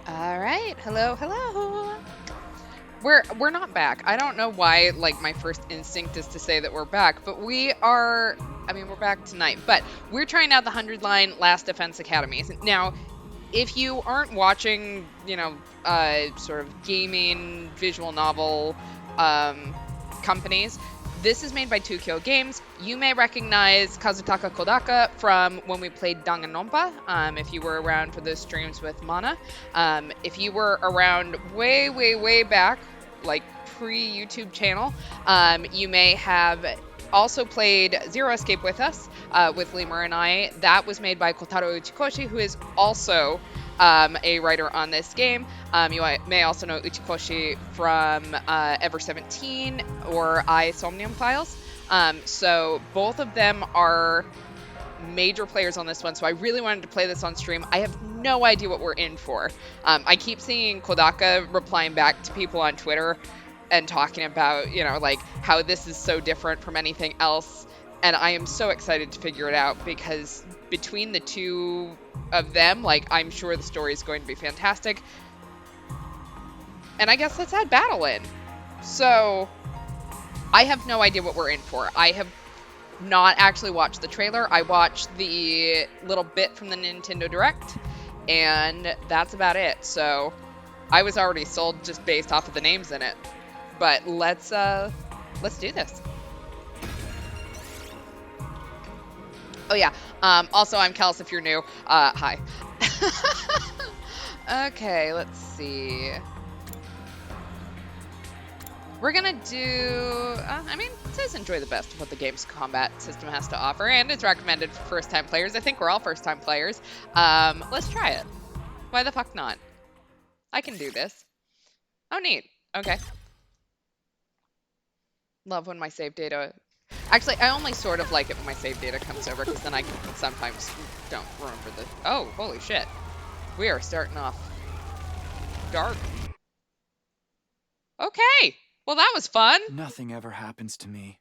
All right. Hello, hello. We're not back. I don't know why like my first instinct is to say that we're back, but we are. I mean, we're back tonight, but we're trying out the 100 line Last Defense Academies. Now, if you aren't watching, sort of gaming visual novel companies, this is made by 2Kyo Games. You may recognize Kazutaka Kodaka from when we played Danganronpa, if you were around for those streams with Mana. If you were around way, way, way back, like pre-YouTube channel, you may have also played Zero Escape with us, with Lemur and I. That was made by Kotaro Uchikoshi, who is also a writer on this game. You may also know Uchikoshi from Ever 17 or I Somnium Files. So both of them are major players on this one, so I really wanted to play this on stream. I have no idea what we're in for. I keep seeing Kodaka replying back to people on Twitter and talking about, like how this is so different from anything else. And I am so excited to figure it out because between the two of them, like, I'm sure the story is going to be fantastic. And I guess let's add battle in. So I have no idea what we're in for. I have not actually watched the trailer. I watched the little bit from the Nintendo Direct, and that's about it. So I was already sold just based off of the names in it. But let's do this. Oh yeah. Also, I'm Kels if you're new. Hi. Okay, let's see. We're gonna do, I mean, it says enjoy the best of what the game's combat system has to offer, and it's recommended for first-time players. I think we're all first-time players. Let's try it. Why the fuck not? I can do this. Oh, neat. Okay. Love when my save data... Actually, I only sort of like it when my save data comes over, because then I can sometimes don't remember the... Oh, holy shit. We are starting off dark. Okay. Well, that was fun. Nothing ever happens to me.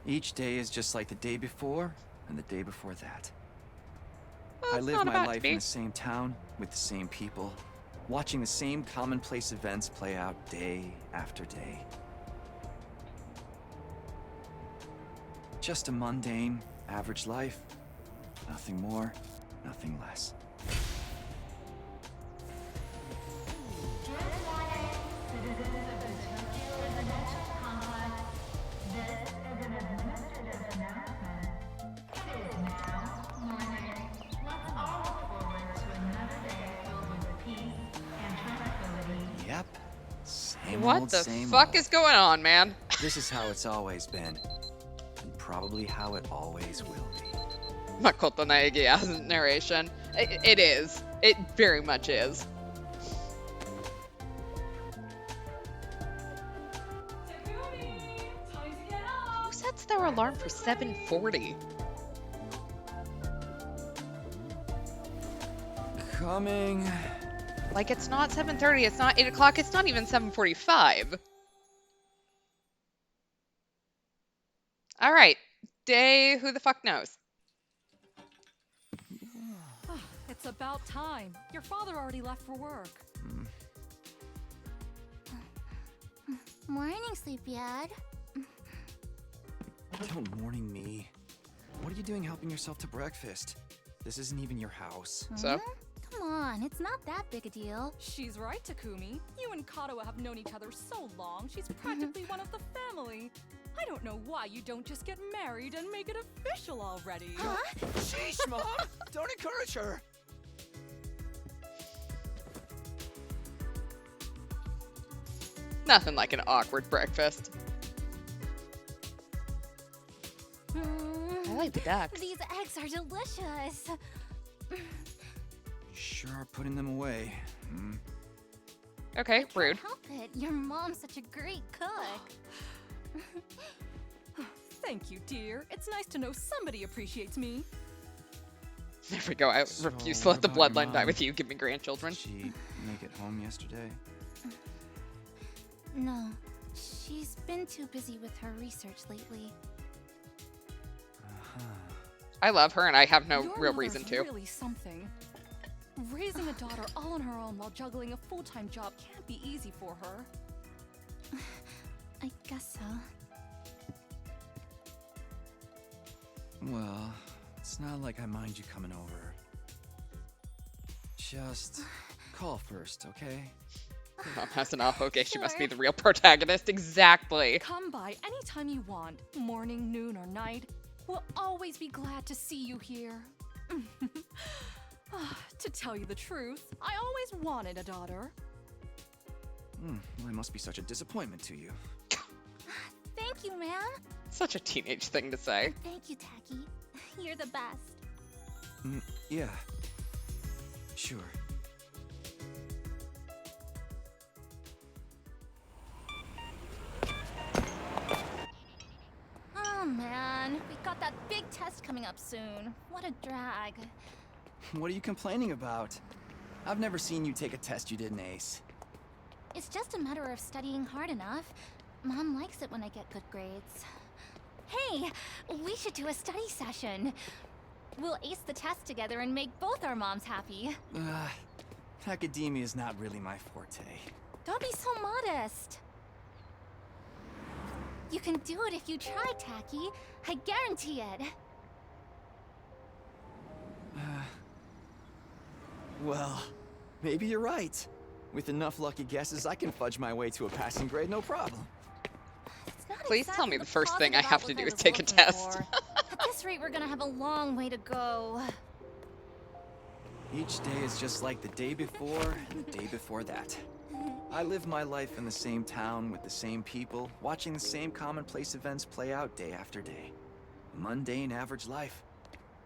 Each day is just like the day before and the day before that. Well, I it's live not my about to life be. in the same town with the same people, watching the same commonplace events play out day after day. Just a mundane, average life. Nothing more, nothing less. Yep. Same What old, the same fuck old. is going on, man? This is how it's always been. And probably how it always will be. Makoto Naegiya's narration. It is. It very much is. Who sets their alarm for 7:40? Coming. Like, it's not 7:30, it's not 8 o'clock, it's not even 7:45. All right. Day, who the fuck knows? It's about time. Your father already left for work. Morning, Sleepyhead. Don't morning me. What are you doing helping yourself to breakfast? This isn't even your house. So? Come on, it's not that big a deal. She's right, Takumi. You and Kato have known each other so long, she's practically one of the family. I don't know why you don't just get married and make it official already. Huh? Sheesh, Mom! Don't encourage her! Nothing like an awkward breakfast. I like the ducks. These eggs are delicious. You sure are putting them away. Okay, rude. Help it. Your mom's such a great cook. Thank you, dear. It's nice to know somebody appreciates me. There we go. I So, refuse to let the what about your bloodline die mom? with you. Give me grandchildren. Did she make it home yesterday? No, she's been too busy with her research lately. I love her, and I have no Your real mother's reason to. really something. Raising a daughter all on her own while juggling a full-time job can't be easy for her. I guess so. Well, it's not like I mind you coming over. Just call first, okay? Mom has an ahoge. She must be Sure. the real protagonist. Exactly. Come by anytime you want, morning, noon, or night. We'll always be glad to see you here. To tell you the truth, I always wanted a daughter. Well, I must be such a disappointment to you. Thank you, ma'am. Such a teenage thing to say. Thank you, Tacky. You're the best. Yeah. Sure. Oh, man. We got that big test coming up soon. What a drag. What are you complaining about? I've never seen you take a test you didn't ace. It's just a matter of studying hard enough. Mom likes it when I get good grades. Hey, we should do a study session. We'll ace the test together and make both our moms happy. Academia is not really my forte. Don't be so modest. You can do it if you try, Tacky. I guarantee it. Well, maybe you're right. With enough lucky guesses, I can fudge my way to a passing grade, no problem. It's not Please tell exactly me the first thing I positive have to outlook do I is was take a looking test. for. At this rate, we're gonna have a long way to go. Each day is just like the day before and the day before that. I live my life in the same town with the same people, watching the same commonplace events play out day after day. Mundane average life.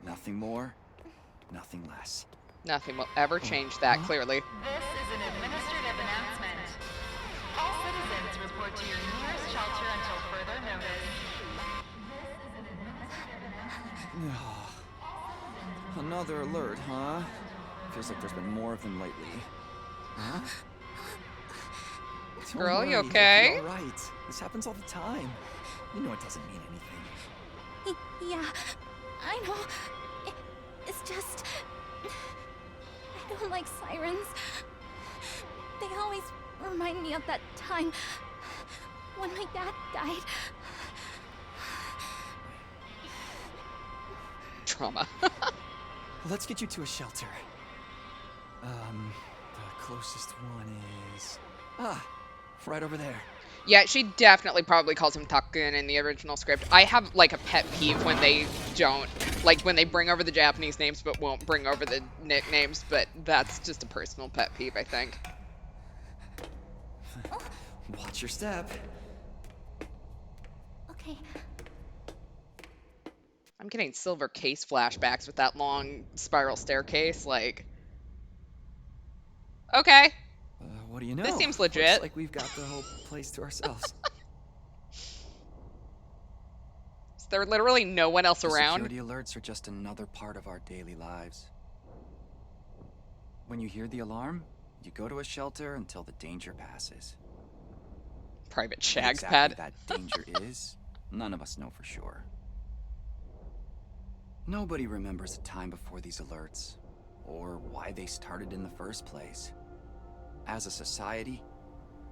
Nothing more, nothing less. Nothing will ever change that, clearly. This is an administrative announcement. All citizens report to your nearest shelter until further notice. This is an administrative announcement. Another alert, huh? Feels like there's been more of them lately. Huh? Don't Girl, you worry, okay? you'll be all right. This happens all the time. You know it doesn't mean anything. Yeah, I know. It's just... I don't like sirens. They always remind me of that time when my dad died. Trauma. Let's get you to a shelter. The closest one is... right over there. Yeah, she definitely probably calls him Takun in the original script. I have, like, a pet peeve when they don't, like, when they bring over the Japanese names but won't bring over the nicknames, but that's just a personal pet peeve, I think. Watch your step. Okay. I'm getting Silver Case flashbacks with that long spiral staircase, like... Okay. What do you know? This seems Looks legit. like we've got the whole place to ourselves. Is there literally no one else The around? security alerts are just another part of our daily lives. When you hear the alarm, you go to a shelter until the danger passes. Private What Shag's exactly pad. that danger is, none of us know for sure. Nobody remembers a time before these alerts, or why they started in the first place. As a society,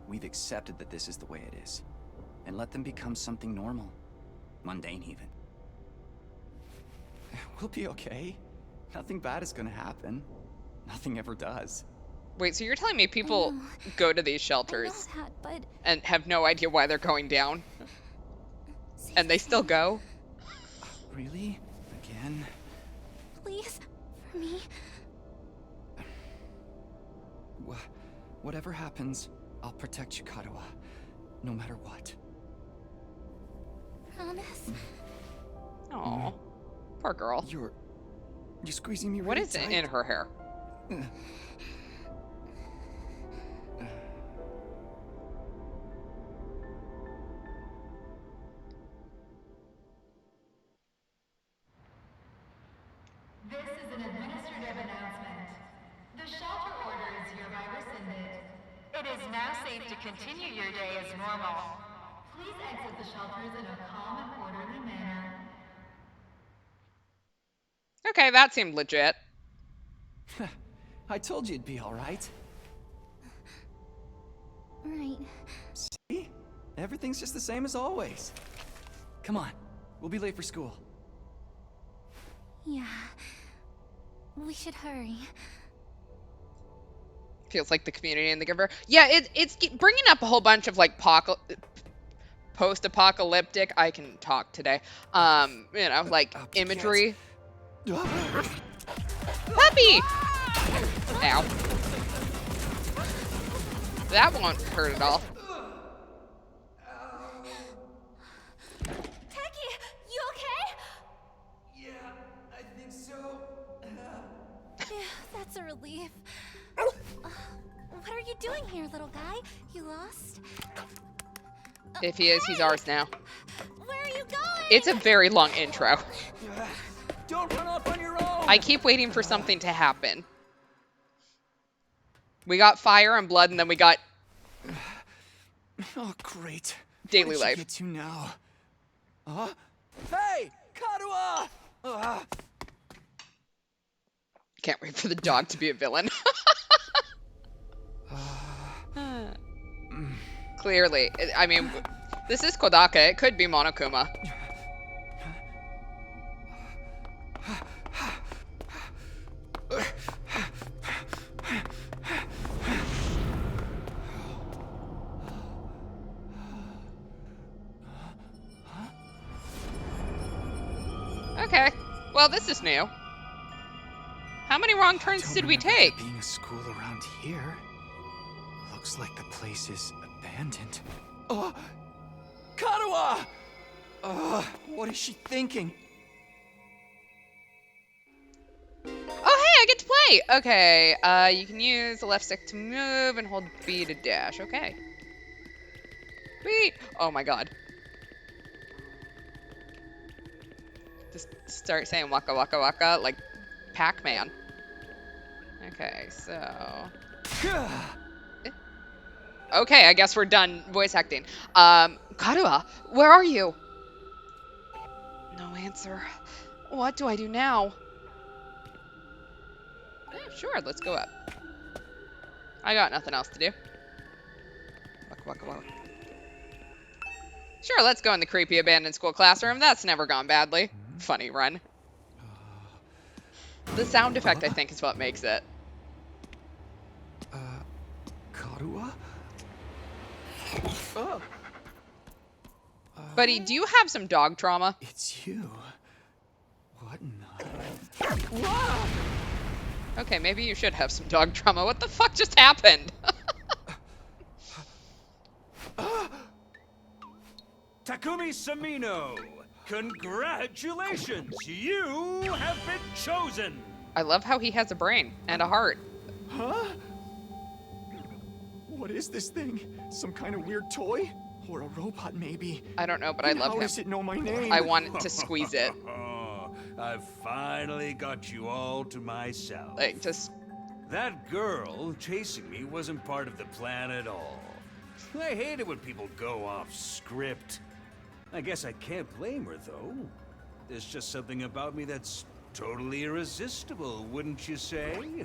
we've accepted that this is the way it is, and let them become something normal, mundane even. We'll be okay. Nothing bad is gonna happen. Nothing ever does. Wait, so you're telling me people know. go to these I know shelters that, but... and have no idea why they're going down, and they still go? Really? Again? Please, for me. Whatever happens, I'll protect Chikarawa, no matter what. Promise. Aw, poor girl. You're squeezing me What really is tight. in her hair? This is an administrative announcement. The shelter order is hereby rescinded. It is now safe to continue your day as normal. Please exit the shelters in a calm and orderly manner. Okay, that seemed legit. I told you it'd be all right. Right. See? Everything's just the same as always. Come on. We'll be late for school. Yeah. We should hurry. Feels like the community and the giver. Yeah, it's bringing up a whole bunch of like post-apocalyptic. I can talk today. You know, like imagery. Puppy! Ow. That won't hurt at all. Techie, you okay? Yeah, I think so. Yeah, that's a relief. What are you doing here, little guy? You lost? If he is, he's ours now. Where are you going? It's a very long intro. Don't run off on your own! I keep waiting for something to happen. We got fire and blood, and then we got Oh, great. daily What did life. you get to now? Huh? Hey! Karuha! Can't wait for the dog to be a villain. Clearly. I mean, this is Kodaka. It could be Monokuma. Okay. Well, this is new. How many wrong turns Don't did we remember there take? being a school around here. Looks like the place is abandoned. Oh! Karuha! What is she thinking? Oh, hey, I get to play! Okay, you can use the left stick to move and hold B to dash. Okay. Sweet! Oh my god. Just start saying waka waka waka like Pac-Man. Okay, so... Okay, I guess we're done voice acting. Karuha, where are you? No answer. What do I do now? Sure, let's go up. I got nothing else to do. Waka waka waka. Sure, let's go in the creepy abandoned school classroom. That's never gone badly. Funny run. The sound effect, I think, is what makes it. Karuha? Oh, Buddy, do you have some dog trauma? it's you. What in the... Wow! Okay, maybe you should have some dog trauma. What the fuck just happened? Takumi Samino, congratulations! You have been chosen! I love how he has a brain and a heart. Huh? What is this thing? Some kind of weird toy? Or a robot, maybe? I don't know, but I love How him. does it know my name? I want to squeeze it. I've finally got you all to myself. Like, just... That girl chasing me wasn't part of the plan at all. I hate it when people go off script. I guess I can't blame her, though. There's just something about me that's totally irresistible, wouldn't you say?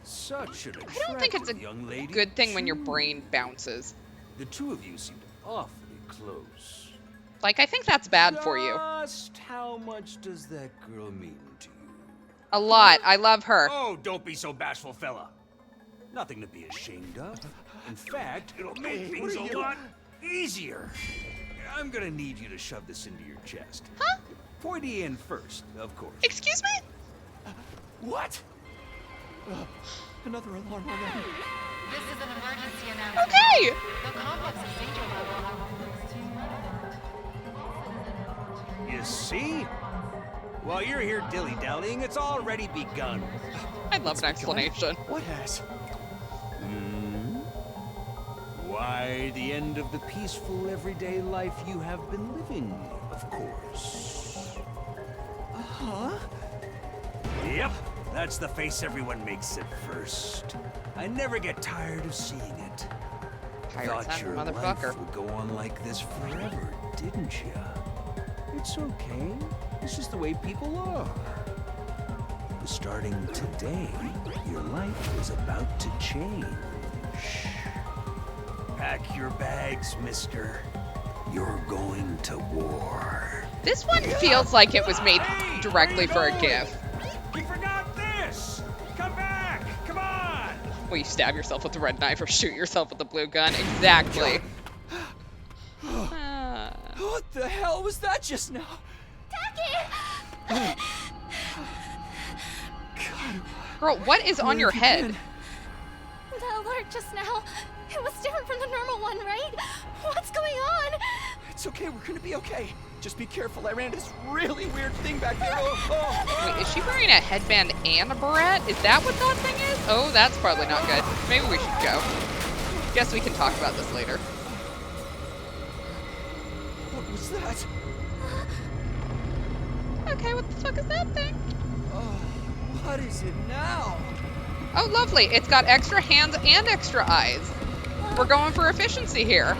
Such an attractive I don't think it's a young lady. good thing when your brain bounces. The two of you seemed awfully close. Like, I think that's bad for you. Just how much does that girl mean to you? A lot. I love her. Oh, don't be so bashful, fella. Nothing to be ashamed of. In fact, it'll make things a lot easier. I'm gonna need you to shove this into your chest. Huh? Pointy end first, of course. Excuse me? What? Another alarm already. This is an emergency announcement. Okay! The complex's danger level has increased to You see? While you're here dilly-dallying, it's already begun. I love an explanation. What has? Why, the end of the peaceful, everyday life you have been living, of course. Huh? Yep, that's the face everyone makes at first. I never get tired of seeing it. Pirates Thought and your motherfucker. life would go on like this forever, didn't you? It's okay. This is the way people are. Starting today, your life is about to change. Pack your bags, mister. You're going to war. This one feels like it was made directly for a GIF. You forgot this! Come back! Come on! Well, you stab yourself with the red knife or shoot yourself with the blue gun. Exactly. What the hell was that just now? Taki! Girl, what is on your head? The alert just now. It was different from the normal one, right? What's going on? It's okay, we're gonna be okay. Just be careful, I ran into this really weird thing back there. Oh. Wait, is she wearing a headband and a barrette? Is that what that thing is? Oh, that's probably not good. Maybe we should go. Guess we can talk about this later. What was that? Okay, what the fuck is that thing? Oh, what is it now? Oh, lovely. It's got extra hands and extra eyes. We're going for efficiency here.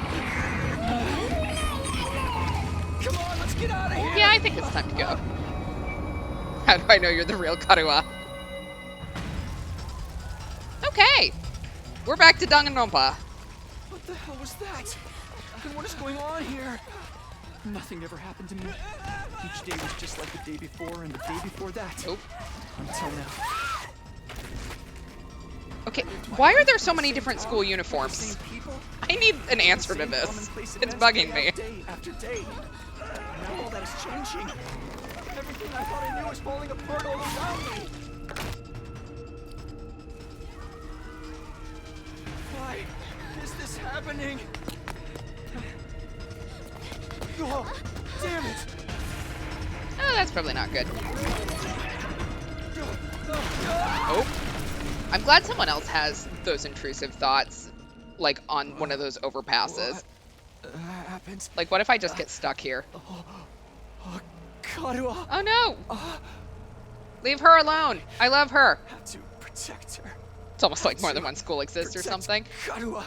Come on, let's get out of here. Yeah, I think it's time to go. How do I know you're the real Karua? Okay. We're back to Danganronpa. What the hell was that? And what is going on here? Nothing ever happened to me. Each day was just like the day before and the day before that. Oh. Until now. Okay, why are there so many different school uniforms? Same people, I need an answer to same this. commonplace It's events bugging day me. after Day after day. Now all that is changing. Everything I thought I knew is falling apart all around me. Why is this happening? Oh, damn it! Oh, that's probably not good. Oh. I'm glad someone else has those intrusive thoughts, like, on one of those overpasses. What happened? Like, what if I just get stuck here? Oh, Karua! Oh, no! Leave her alone. I love her. Had to protect her. It's almost like more than one school exists or Protect something. Karua.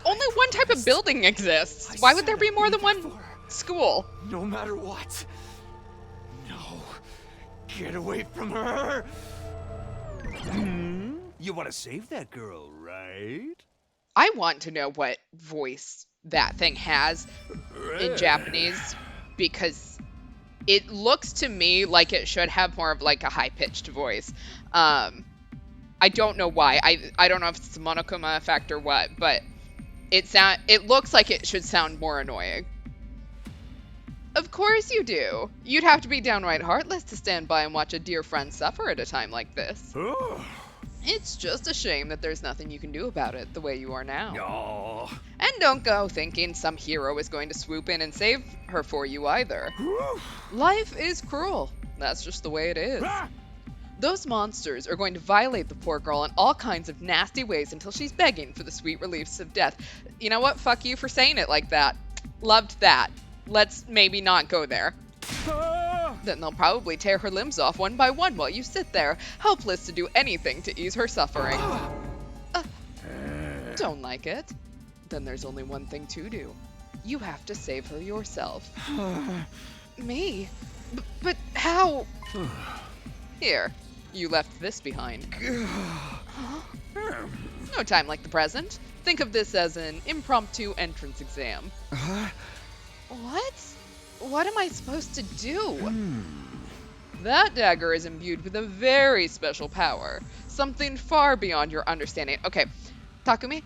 Only one type of building exists. Why would there be more than one school? No matter what. No. Get away from her. You want to save that girl, right? I want to know what voice that thing has in Japanese, because it looks to me like it should have more of like a high-pitched voice. I don't know why. I don't know if it's the Monokuma effect or what, but it looks like it should sound more annoying. Of course you do. You'd have to be downright heartless to stand by and watch a dear friend suffer at a time like this. Oh. It's just a shame that there's nothing you can do about it the way you are now. Oh. And don't go thinking some hero is going to swoop in and save her for you either. Life is cruel. That's just the way it is. Those monsters are going to violate the poor girl in all kinds of nasty ways until she's begging for the sweet reliefs of death. You know what? Fuck you for saying it like that. Loved that. Let's maybe not go there. Then they'll probably tear her limbs off one by one while you sit there, helpless to do anything to ease her suffering. Don't like it? Then there's only one thing to do. You have to save her yourself. Me? But how? Here, you left this behind. No time like the present. Think of this as an impromptu entrance exam. What? What am I supposed to do? That dagger is imbued with a very special power. Something far beyond your understanding. Okay, Takumi,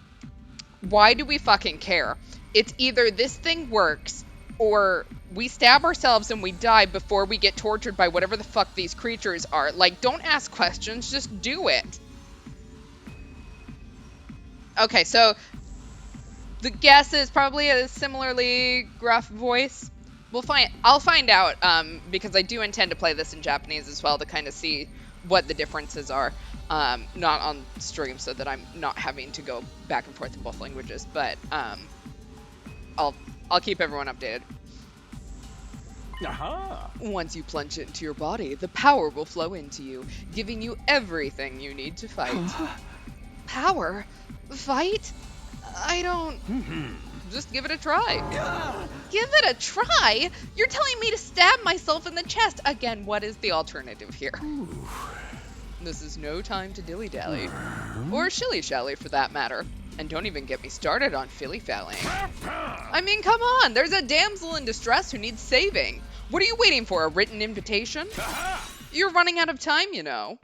why do we fucking care? It's either this thing works, or we stab ourselves and we die before we get tortured by whatever the fuck these creatures are. Like, don't ask questions, just do it. Okay, so the guess is probably a similarly gruff voice. I'll find out, because I do intend to play this in Japanese as well to kind of see what the differences are. Not on stream so that I'm not having to go back and forth in both languages, but I'll keep everyone updated. Aha! Once you plunge it into your body, the power will flow into you, giving you everything you need to fight. Power? Fight? I don't... Just give it a try. Give it a try? You're telling me to stab myself in the chest. Again, what is the alternative here? This is no time to dilly-dally. Or shilly-shally, for that matter. And don't even get me started on filly-fallying. I mean, come on. There's a damsel in distress who needs saving. What are you waiting for, a written invitation? You're running out of time, you know.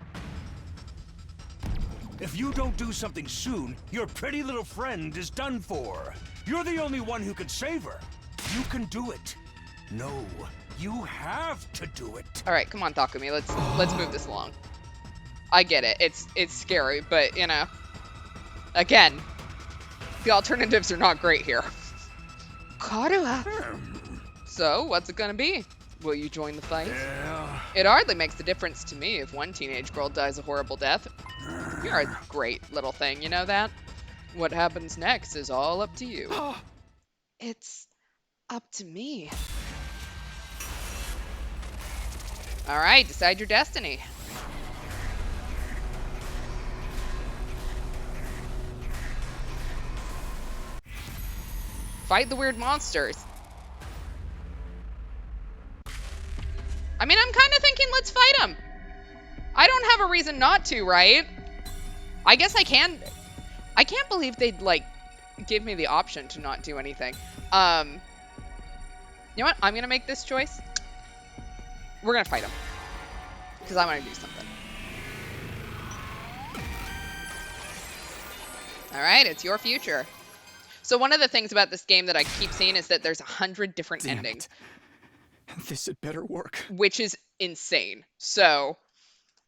If you don't do something soon, your pretty little friend is done for. You're the only one who can save her. You can do it. No, you have to do it. All right, come on, Takumi. Let's move this along. I get it. It's scary, but you know, again, the alternatives are not great here. Karuha. So, what's it gonna be? Will you join the fight? Yeah. It hardly makes a difference to me if one teenage girl dies a horrible death. You're a great little thing, you know that? What happens next is all up to you. It's up to me. All right, decide your destiny. Fight the weird monsters. I mean, I'm kind of thinking let's fight them. I don't have a reason not to, right? I guess I can. I can't believe they'd, like, give me the option to not do anything. You know what? I'm going to make this choice. We're going to fight them. Because I want to do something. All right, it's your future. So one of the things about this game that I keep seeing is that there's 100 different endings. This had better work. Which is insane. So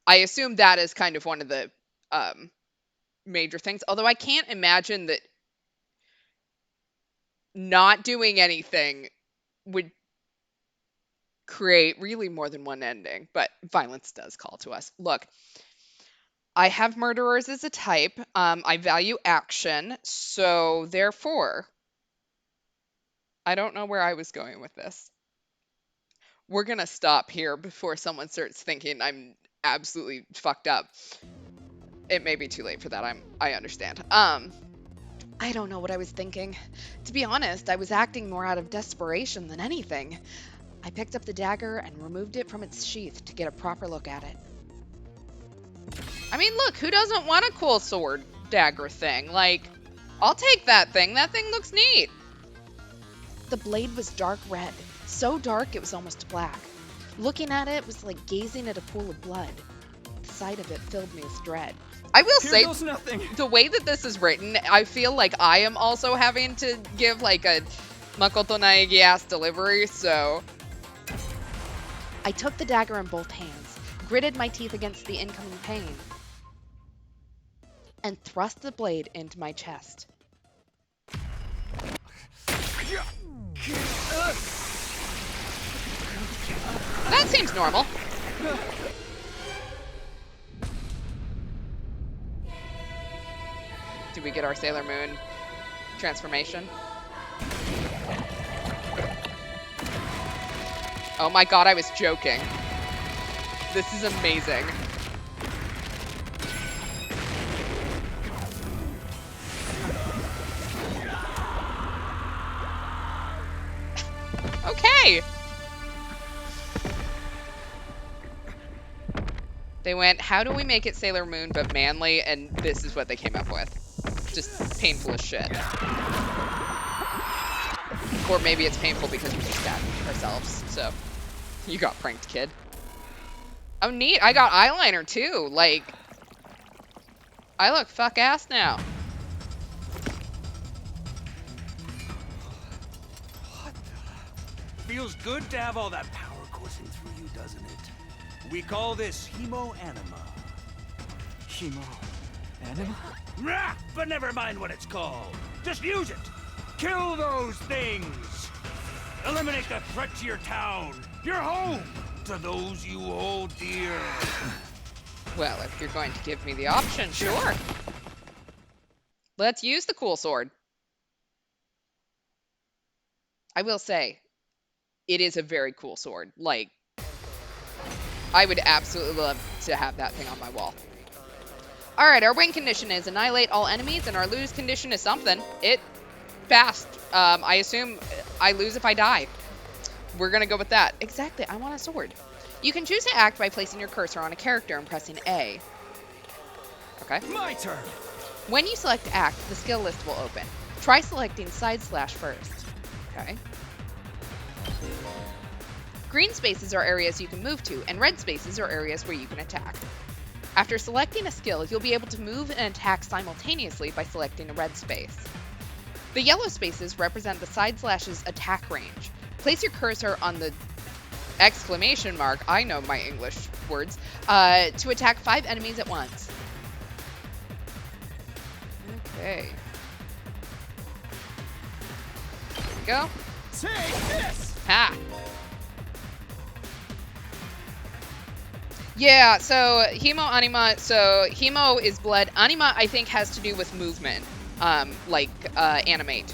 I assume that is kind of one of the major things. Although I can't imagine that not doing anything would create really more than one ending. But violence does call to us. Look, I have murderers as a type. I value action. So therefore, I don't know where I was going with this. We're going to stop here before someone starts thinking I'm absolutely fucked up. It may be too late for that. I understand. I don't know what I was thinking. To be honest, I was acting more out of desperation than anything. I picked up the dagger and removed it from its sheath to get a proper look at it. I mean, look, who doesn't want a cool sword dagger thing? Like, I'll take that thing. That thing looks neat. The blade was dark red. So dark it was almost black. Looking at it was like gazing at a pool of blood. The sight of it filled me with dread. I will say, the way that this is written, I feel like I am also having to give like a Makoto Naegi-ass delivery, so... I took the dagger in both hands, gritted my teeth against the incoming pain, and thrust the blade into my chest. That seems normal. Did we get our Sailor Moon transformation? Oh my god, I was joking. This is amazing. Okay. They went, how do we make it Sailor Moon but manly? And this is what they came up with. Just painful as shit. Or maybe it's painful because we just stabbed ourselves. So, you got pranked, kid. Oh, neat. I got eyeliner, too. Like, I look fuck ass now. What the? Feels good to have all that power coursing through you, doesn't it? We call this hemo-anima. Hemo-anima? Rah! But never mind what it's called. Just use it. Kill those things. Eliminate the threat to your town, your home, to those you hold dear. Well, if you're going to give me the option, sure. Let's use the cool sword. I will say, it is a very cool sword. Like, I would absolutely love to have that thing on my wall. Alright, our win condition is annihilate all enemies, and our lose condition is something. It fast. I assume I lose if I die. We're gonna go with that. Exactly, I want a sword. You can choose to act by placing your cursor on a character and pressing A. Okay. My turn. When you select act, the skill list will open. Try selecting side slash first. Okay. Green spaces are areas you can move to, and red spaces are areas where you can attack. After selecting a skill, you'll be able to move and attack simultaneously by selecting a red space. The yellow spaces represent the side slash's attack range. Place your cursor on the exclamation mark, I know my English words, to attack 5 enemies at once. Okay. There we go. Take this. Ha! Yeah, so Hemo, Anima, so Hemo is blood. Anima, I think, has to do with movement. Like, animate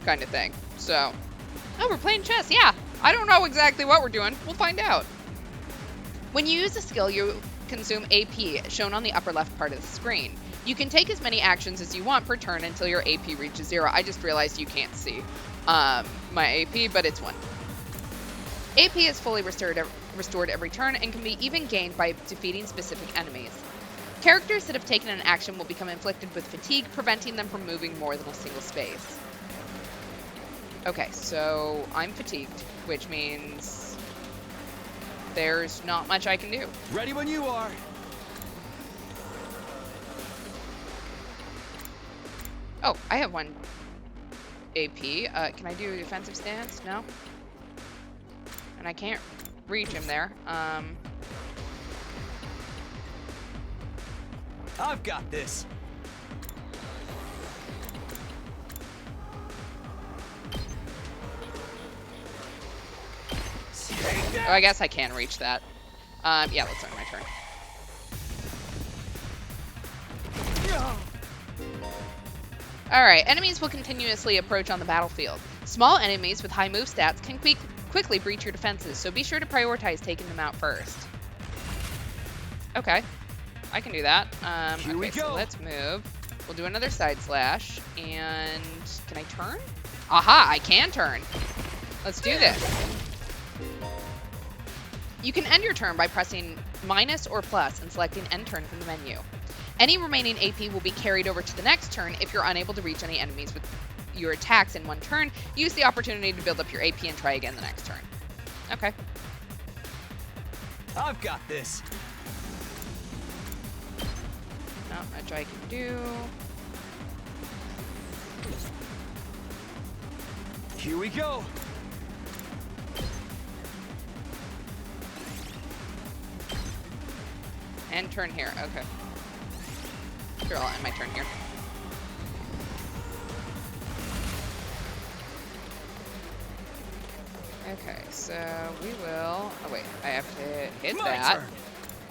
kind of thing. So, oh, we're playing chess, yeah. I don't know exactly what we're doing. We'll find out. When you use a skill, you consume AP, shown on the upper left part of the screen. You can take as many actions as you want per turn until your AP reaches 0. I just realized you can't see my AP, but it's 1. AP is fully restored every turn and can be even gained by defeating specific enemies. Characters that have taken an action will become inflicted with fatigue, preventing them from moving more than a single space. Okay, so I'm fatigued, which means there's not much I can do. Ready when you are. Oh, I have 1 AP. Can I do defensive stance? No. And I can't reach him there. I've got this. Oh, I guess I can reach that. Yeah, let's end my turn. Alright, enemies will continuously approach on the battlefield. Small enemies with high move stats can quickly breach your defenses, so be sure to prioritize taking them out first. Okay, I can do that. Here we okay, go. so let's move. We'll do another side slash, and can I turn? Aha, I can turn. Let's do this. You can end your turn by pressing minus or plus and selecting end turn from the menu. Any remaining AP will be carried over to the next turn if you're unable to reach any enemies with your attacks in one turn. Use the opportunity to build up your AP and try again the next turn. Okay. I've got this. Not much I can do. Here we go. End turn here. Okay. Sure, I'll end my turn here. Okay, so we will... Oh, wait. I have to hit My that. turn.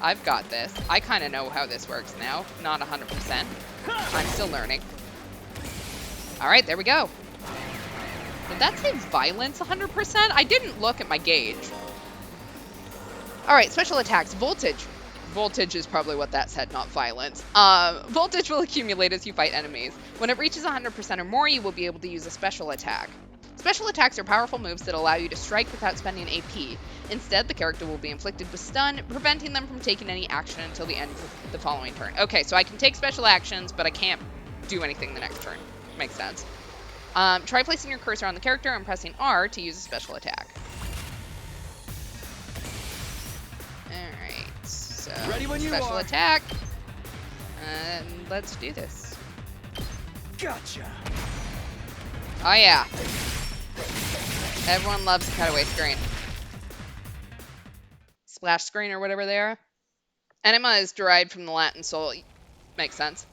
I've got this. I kind of know how this works now. Not 100%. I'm still learning. All right, there we go. Did that say violence 100%? I didn't look at my gauge. All right, special attacks. Voltage. Voltage is probably what that said, not violence. Voltage will accumulate as you fight enemies. When it reaches 100% or more, you will be able to use a special attack. Special attacks are powerful moves that allow you to strike without spending AP. Instead, the character will be inflicted with stun, preventing them from taking any action until the end of the following turn. Okay, so I can take special actions, but I can't do anything the next turn. Makes sense. Try placing your cursor on the character and pressing R to use a special attack. Alright, so Ready when you special are. attack. And let's do this. Gotcha. Oh yeah. Everyone loves a cutaway screen. Splash screen or whatever they are. Anima is derived from the Latin soul. Makes sense.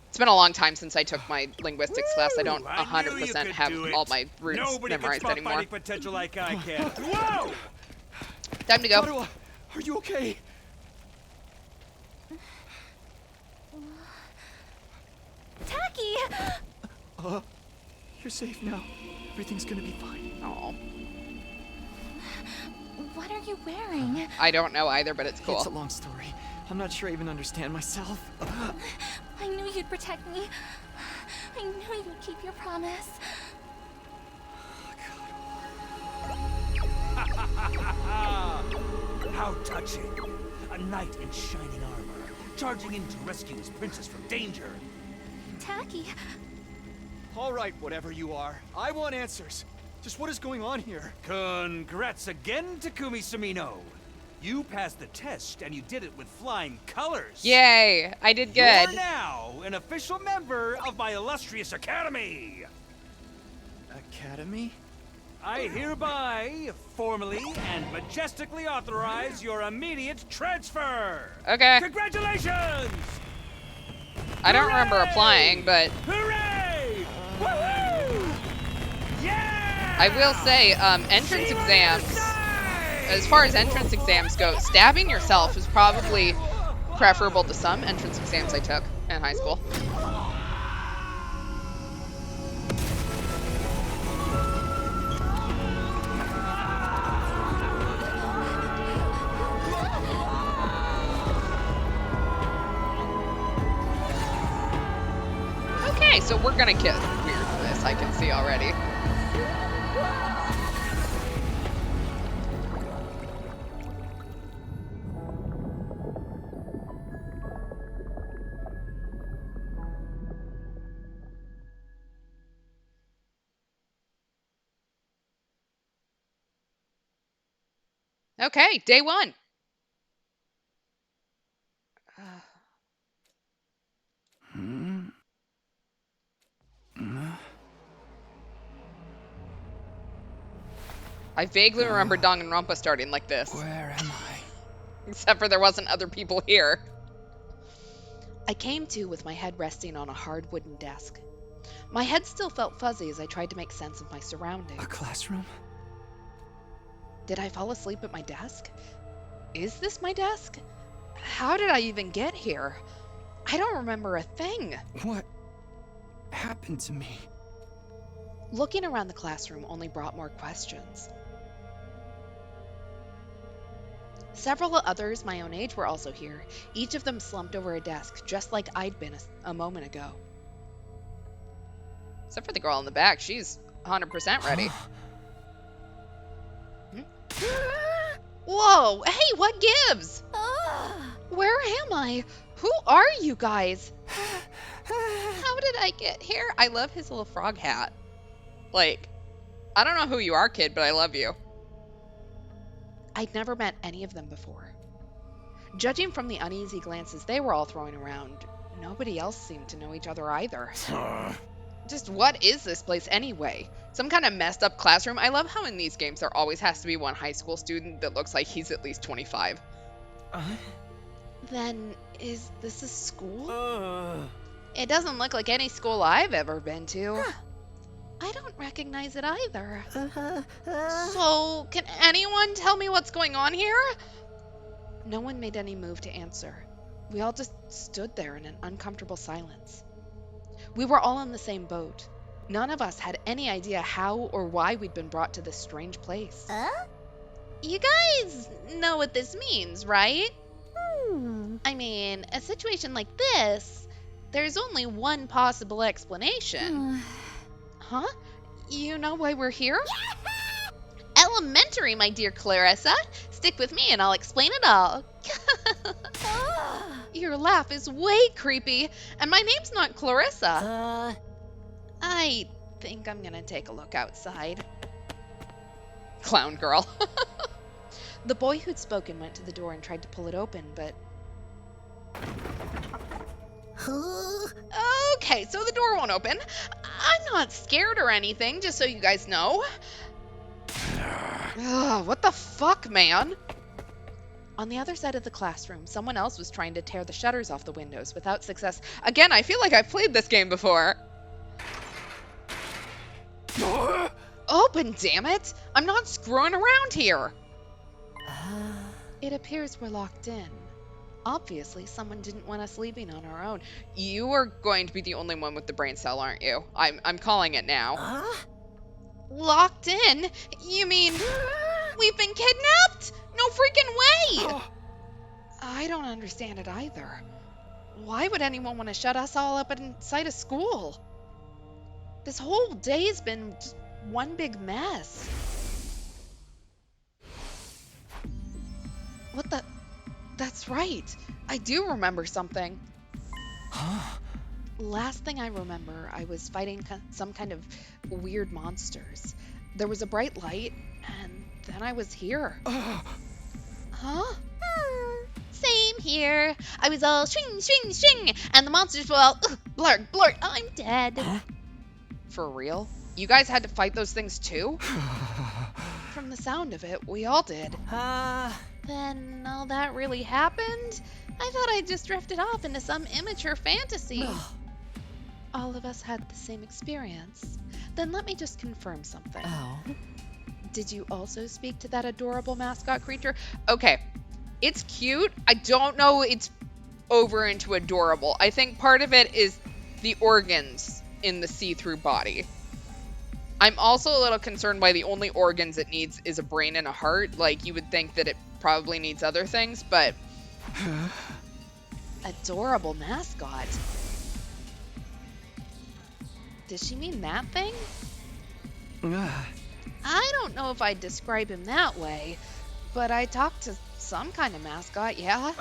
It's been a long time since I took my linguistics class. I don't I knew you 100% could have do it. all my roots Nobody memorized can spot anymore. fighting potential like I can. Whoa! Time to go. Ottawa, are you okay? Tacky! You're safe now. Everything's gonna be fine. Oh, What are you wearing? I don't know either, but it's cool. It's a long story. I'm not sure I even understand myself. I knew you'd protect me. I knew you'd keep your promise. How touching! A knight in shining armor, charging in to rescue his princess from danger. Tacky. All right, whatever you are. I want answers. Just what is going on here? Congrats again, Takumi Sumino. You passed the test, and you did it with flying colors. Yay, I did good. You're now an official member of my illustrious academy. Academy? I hereby, formally and majestically authorize your immediate transfer. Okay. Congratulations! I don't remember Hooray! applying, but Hooray! Woohoo! Yeah! I will say, entrance exams, USA! as far as entrance exams go, stabbing yourself is probably preferable to some entrance exams I took in high school. Okay, so we're gonna get weird with this, I can see already. Okay, day one. I vaguely remember Danganronpa starting like this. Where am I? Except for there wasn't other people here. I came to with my head resting on a hard wooden desk. My head still felt fuzzy as I tried to make sense of my surroundings. A classroom? Did I fall asleep at my desk? Is this my desk? How did I even get here? I don't remember a thing. What happened to me? Looking around the classroom only brought more questions. Several others my own age were also here, each of them slumped over a desk, just like I'd been a moment ago. Except for the girl in the back, she's 100% ready. Whoa, hey, what gives? Where am I? Who are you guys? How did I get here? I love his little frog hat. Like, I don't know who you are, kid, but I love you. I'd never met any of them before. Judging from the uneasy glances they were all throwing around, nobody else seemed to know each other either. Just what is this place anyway? Some kind of messed up classroom? I love how in these games there always has to be one high school student that looks like he's at least 25. Then, is this a school? It doesn't look like any school I've ever been to. I don't recognize it either. So, can anyone tell me what's going on here? No one made any move to answer. We all just stood there in an uncomfortable silence. We were all in the same boat. None of us had any idea how or why we'd been brought to this strange place. You guys know what this means, right? I mean, a situation like this, there's only one possible explanation. Huh? You know why we're here? Elementary, my dear Clarissa. Stick with me and I'll explain it all. Your laugh is way creepy, and my name's not Clarissa. I think I'm gonna take a look outside. Clown girl. The boy who'd spoken went to the door and tried to pull it open, but... Okay, so the door won't open. I'm not scared or anything, just so you guys know. Ugh, what the fuck, man? On the other side of the classroom, someone else was trying to tear the shutters off the windows without success. Again, I feel like I've played this game before. Open, damn it! I'm not screwing around here! It appears we're locked in. Obviously, someone didn't want us leaving on our own. You are going to be the only one with the brain cell, aren't you? I'm calling it now. Locked in? You mean we've been kidnapped? No freaking way! I don't understand it either. Why would anyone want to shut us all up inside a school? This whole day's been just one big mess. What the? That's right. I do remember something. Last thing I remember, I was fighting some kind of weird monsters. There was a bright light, and then I was here. Huh? Same here. I was all swing, swing, swing, and the monsters were all blurg, blurg. I'm dead. For real? You guys had to fight those things too? From the sound of it, we all did. Then all that really happened? I thought I just drifted off into some immature fantasy. All of us had the same experience. Then let me just confirm something. Did you also speak to that adorable mascot creature? Okay, it's cute. I don't know it's over into adorable. I think part of it is the organs in the see-through body. I'm also a little concerned by the only organs it needs is a brain and a heart. Like, you would think that it probably needs other things, but... Adorable mascot. Does she mean that thing? I don't know if I'd describe him that way, but I talked to some kind of mascot, yeah?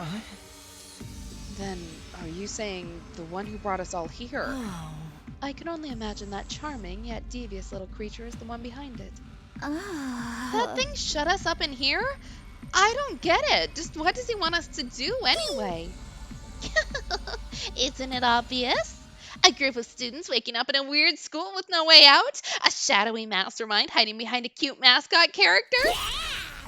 Then, are you saying the one who brought us all here? I can only imagine that charming yet devious little creature is the one behind it. That thing shut us up in here? I don't get it. Just what does he want us to do anyway? Isn't it obvious? A group of students waking up in a weird school with no way out? A shadowy mastermind hiding behind a cute mascot character?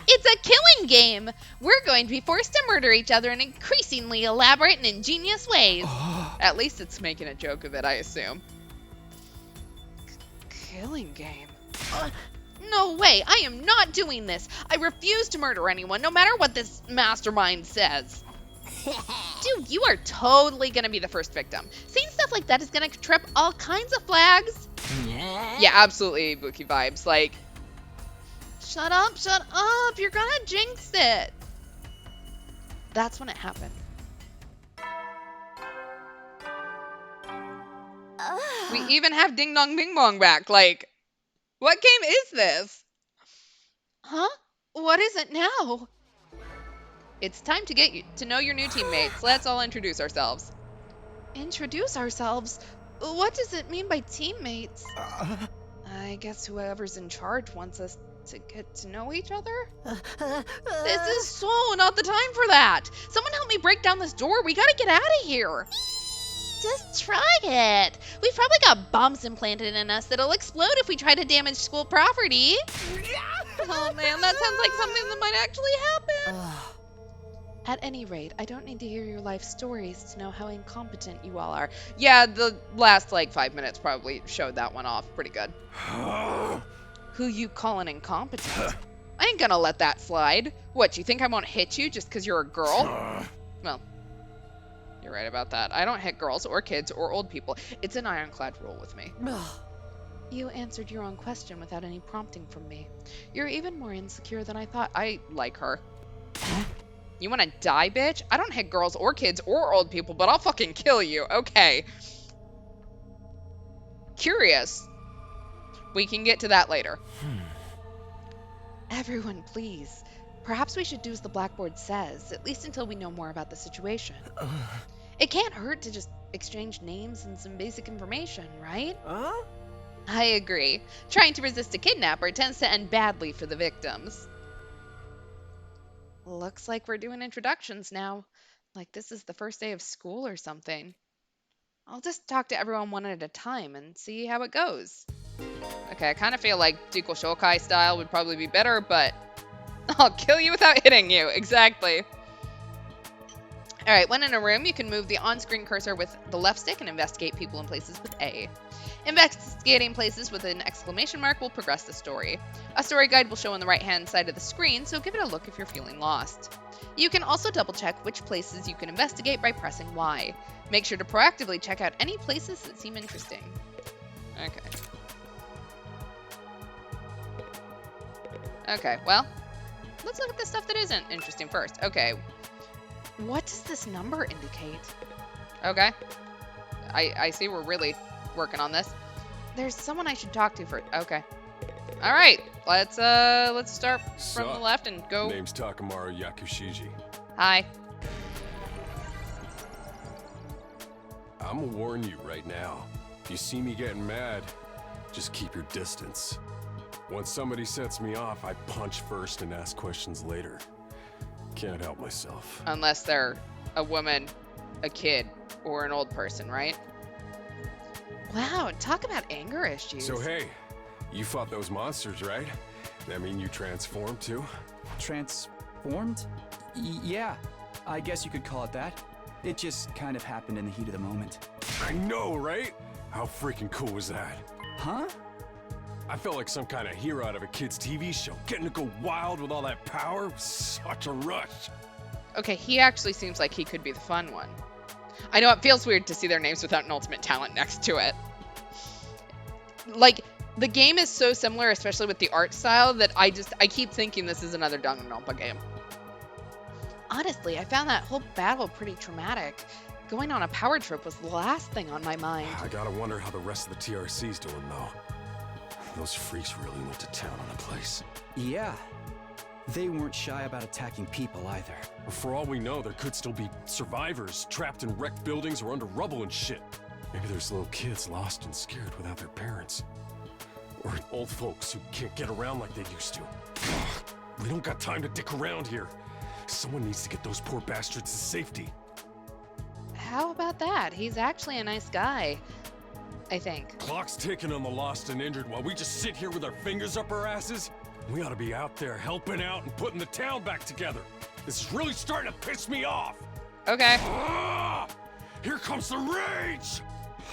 It's a killing game! We're going to be forced to murder each other in increasingly elaborate and ingenious ways. At least it's making a joke of it, I assume. Killing game? No way! I am not doing this! I refuse to murder anyone, no matter what this mastermind says. Dude, you are totally gonna be the first victim. Seeing stuff like that is gonna trip all kinds of flags. Yeah, absolutely, Ibuki vibes. Like, shut up, you're gonna jinx it. That's when it happened. We even have Ding Dong Bing Bong back. Like, what game is this? Huh? What is it now? It's time to get to know your new teammates. Let's all introduce ourselves. Introduce ourselves? What does it mean by teammates? I guess whoever's in charge wants us to get to know each other? This is so not the time for that. Someone help me break down this door. We gotta get out of here. Just try it. We've probably got bombs implanted in us that'll explode if we try to damage school property. Oh man, that sounds like something that might actually happen. At any rate, I don't need to hear your life stories to know how incompetent you all are. Yeah, the last, 5 minutes probably showed that one off pretty good. Who you calling incompetent? I ain't gonna let that slide. What, you think I won't hit you just because you're a girl? Well, you're right about that. I don't hit girls or kids or old people. It's an ironclad rule with me. You answered your own question without any prompting from me. You're even more insecure than I thought. I like her. You wanna die, bitch? I don't hit girls or kids or old people, but I'll fucking kill you. Okay. Curious. We can get to that later. Everyone, please. Perhaps we should do as the blackboard says, at least until we know more about the situation. It can't hurt to just exchange names and some basic information, right? I agree. Trying to resist a kidnapper tends to end badly for the victims. Looks like we're doing introductions now. Like this is the first day of school or something. I'll just talk to everyone one at a time and see how it goes. Okay, I kind of feel like Deco Shokai style would probably be better, but I'll kill you without hitting you. Exactly. Alright, when in a room, you can move the on-screen cursor with the left stick and investigate people and places with A. Investigating places with an exclamation mark will progress the story. A story guide will show on the right-hand side of the screen, so give it a look if you're feeling lost. You can also double-check which places you can investigate by pressing Y. Make sure to proactively check out any places that seem interesting. Okay. Okay, well, let's look at the stuff that isn't interesting first. Okay. What does this number indicate? Okay. I see we're really working on this. There's someone I should talk to first. Okay. All right, let's start from the Sup? left and go. Name's Takamaru Yakushiji. Hi. I'ma warn you right now. If you see me getting mad, just keep your distance. Once somebody sets me off, I punch first and ask questions later. Can't help myself. Unless they're a woman, a kid, or an old person, right? Wow, talk about anger issues. So hey, you fought those monsters, right? That mean you transformed too? Transformed? Yeah, I guess you could call it that. It just kind of happened in the heat of the moment. I know, right? How freaking cool was that? Huh? I felt like some kind of hero out of a kid's TV show. Getting to go wild with all that power was such a rush. Okay, he actually seems like he could be the fun one. I know it feels weird to see their names without an ultimate talent next to it. Like, the game is so similar, especially with the art style, that I keep thinking this is another Danganronpa game. Honestly, I found that whole battle pretty traumatic. Going on a power trip was the last thing on my mind. I gotta wonder how the rest of the TRC's doing, though. Those freaks really went to town on the place. Yeah. They weren't shy about attacking people either. For all we know, there could still be survivors trapped in wrecked buildings or under rubble and shit. Maybe there's little kids lost and scared without their parents. Or old folks who can't get around like they used to. We don't got time to dick around here. Someone needs to get those poor bastards to safety. How about that? He's actually a nice guy, I think. Clock's ticking on the lost and injured while we just sit here with our fingers up our asses. We ought to be out there helping out and putting the town back together. This is really starting to piss me off. Okay. Here comes the rage!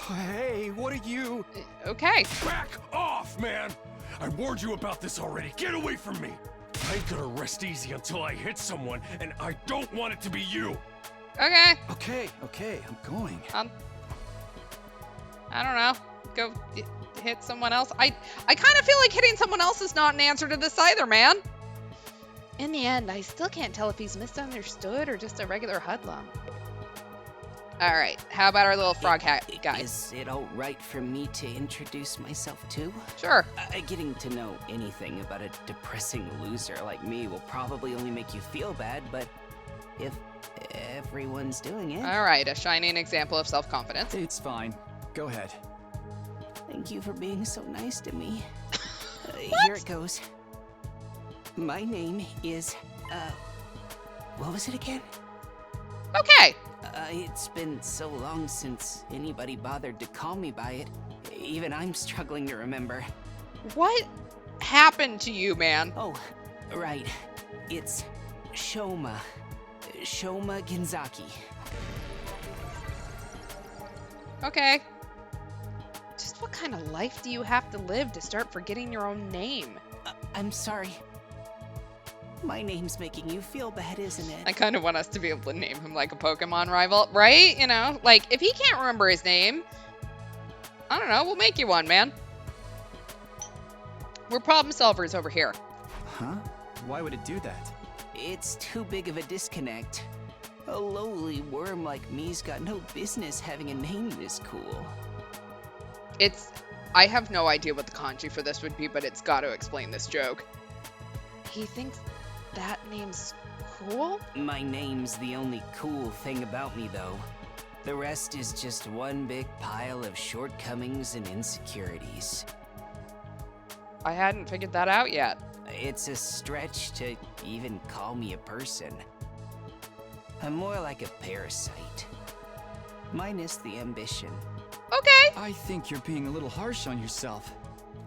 Hey, what are you? Okay. Back off, man! I warned you about this already. Get away from me! I ain't gonna rest easy until I hit someone, and I don't want it to be you! Okay. Okay, I'm going. I don't know. Go hit someone else. I kind of feel like hitting someone else is not an answer to this either, man. In the end, I still can't tell if he's misunderstood or just a regular hoodlum. All right, how about our little frog hat guy? Is it all right for me to introduce myself too? Sure. Getting to know anything about a depressing loser like me will probably only make you feel bad, but if everyone's doing it... All right, a shining example of self-confidence. It's fine. Go ahead. Thank you for being so nice to me. Here it goes. My name is, what was it again? Okay. It's been so long since anybody bothered to call me by it. Even I'm struggling to remember. What happened to you, man? Oh, right. It's Shoma. Shoma Genzaki. Okay. Just what kind of life do you have to live to start forgetting your own name? I'm sorry. My name's making you feel bad, isn't it? I kind of want us to be able to name him like a Pokemon rival, right? You know, like, if he can't remember his name, I don't know, we'll make you one, man. We're problem solvers over here. Huh? Why would it do that? It's too big of a disconnect. A lowly worm like me's got no business having a name this cool. I have no idea what the kanji for this would be, but it's got to explain this joke. He thinks that name's cool? My name's the only cool thing about me, though. The rest is just one big pile of shortcomings and insecurities. I hadn't figured that out yet. It's a stretch to even call me a person. I'm more like a parasite. Minus the ambition. Okay. I think you're being a little harsh on yourself.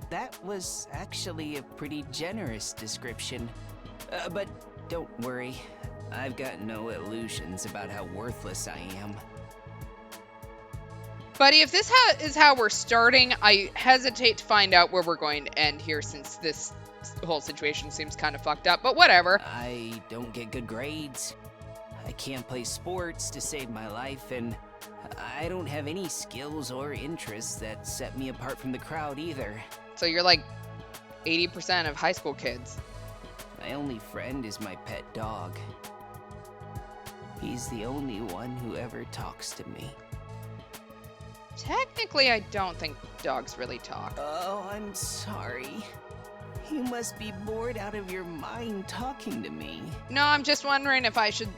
That was actually a pretty generous description. But don't worry, I've got no illusions about how worthless I am. Buddy, if this is how we're starting, I hesitate to find out where we're going to end here since this whole situation seems kind of fucked up, but whatever. I don't get good grades. I can't play sports to save my life, and I don't have any skills or interests that set me apart from the crowd either. So you're like 80% of high school kids. My only friend is my pet dog. He's the only one who ever talks to me. Technically, I don't think dogs really talk. Oh, I'm sorry. You must be bored out of your mind talking to me. No, I'm just wondering if I should,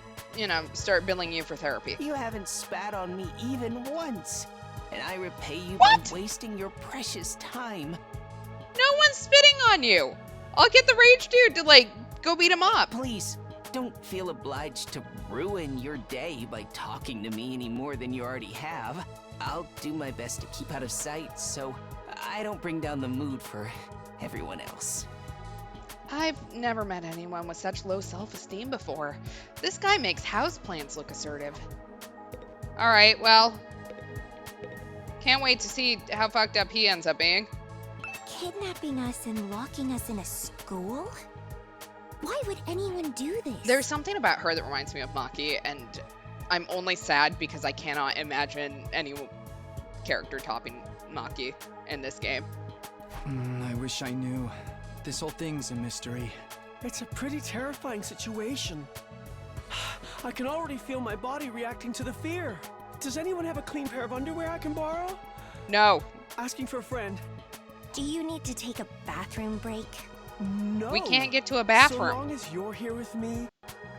start billing you for therapy. You haven't spat on me even once. And I repay you What? by wasting your precious time. No one's spitting on you. I'll get the rage dude to, go beat him up. Please, don't feel obliged to ruin your day by talking to me any more than you already have. I'll do my best to keep out of sight so I don't bring down the mood for everyone else. I've never met anyone with such low self-esteem before. This guy makes houseplants look assertive. Alright, well, can't wait to see how fucked up he ends up being. Kidnapping us and locking us in a school? Why would anyone do this? There's something about her that reminds me of Maki, and I'm only sad because I cannot imagine any character topping Maki in this game. I wish I knew. This whole thing's a mystery. It's a pretty terrifying situation. I can already feel my body reacting to the fear. Does anyone have a clean pair of underwear I can borrow? No. Asking for a friend. Do you need to take a bathroom break? No. We can't get to a So bathroom. long as you're here with me,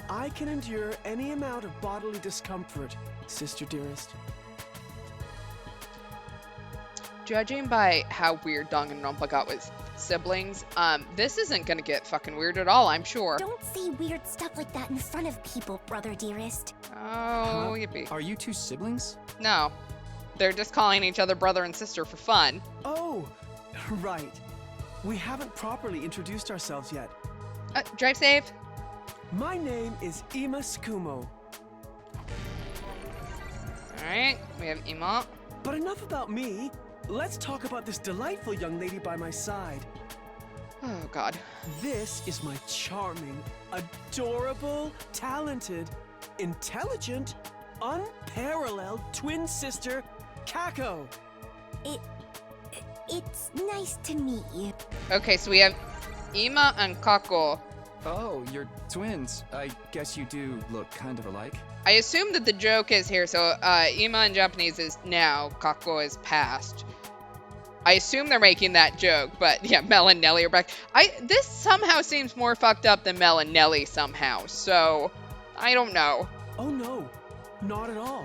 I can endure any amount of bodily discomfort, sister dearest. Judging by how weird Danganronpa got with siblings, this isn't gonna get fucking weird at all, I'm sure. Don't say weird stuff like that in front of people, brother dearest. Oh, yippee. Are you two siblings? No. They're just calling each other brother and sister for fun. Oh, right. We haven't properly introduced ourselves yet. Drive save. My name is Ima Tsukumo. Alright, we have Ima. But enough about me. Let's talk about this delightful young lady by my side. Oh, God. This is my charming, adorable, talented, intelligent, unparalleled twin sister, Kako. It's nice to meet you. Okay, so we have Ima and Kako. Oh, you're twins. I guess you do look kind of alike. I assume that the joke is here, so Ima in Japanese is now, Kako is past. I assume they're making that joke, but yeah, Mel and Nelly are back. This somehow seems more fucked up than Mel and Nelly somehow, so I don't know. Oh no, not at all.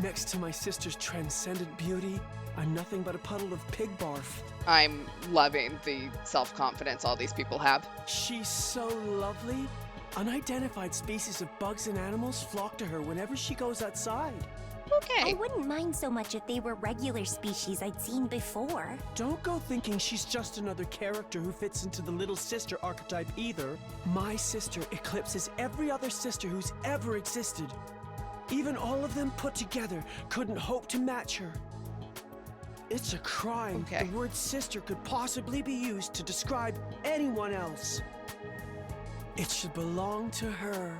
Next to my sister's transcendent beauty, I'm nothing but a puddle of pig barf. I'm loving the self-confidence all these people have. She's so lovely. Unidentified species of bugs and animals flock to her whenever she goes outside. Okay. I wouldn't mind so much if they were regular species I'd seen before. Don't go thinking she's just another character who fits into the little sister archetype either. My sister eclipses every other sister who's ever existed. Even all of them put together couldn't hope to match her. It's a crime Okay. the word sister could possibly be used to describe anyone else. It should belong to her,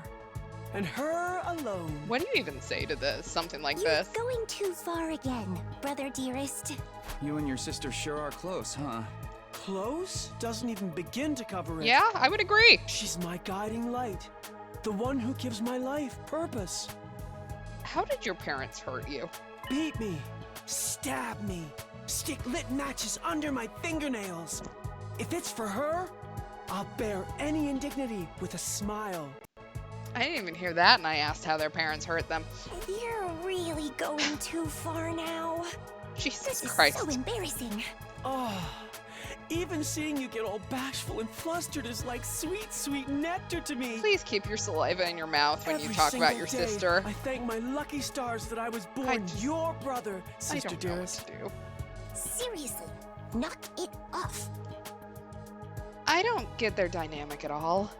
and her alone. What do you even say to this? Something like You're this? going too far again, brother dearest. You and your sister sure are close, huh? Close doesn't even begin to cover it. Yeah, I would agree. She's my guiding light, the one who gives my life purpose. How did your parents hurt you? Beat me, stab me, stick lit matches under my fingernails. If it's for her, I'll bear any indignity with a smile. I didn't even hear that, and I asked how their parents hurt them. You're really going too far now. Jesus This is Christ. so embarrassing. Oh, even seeing you get all bashful and flustered is like sweet, sweet nectar to me. Please keep your saliva in your mouth when you Every talk about single your day, sister. I thank my lucky stars that I was born just- your brother, I sister don't know what dearest. to do. Seriously, knock it off. I don't get their dynamic at all.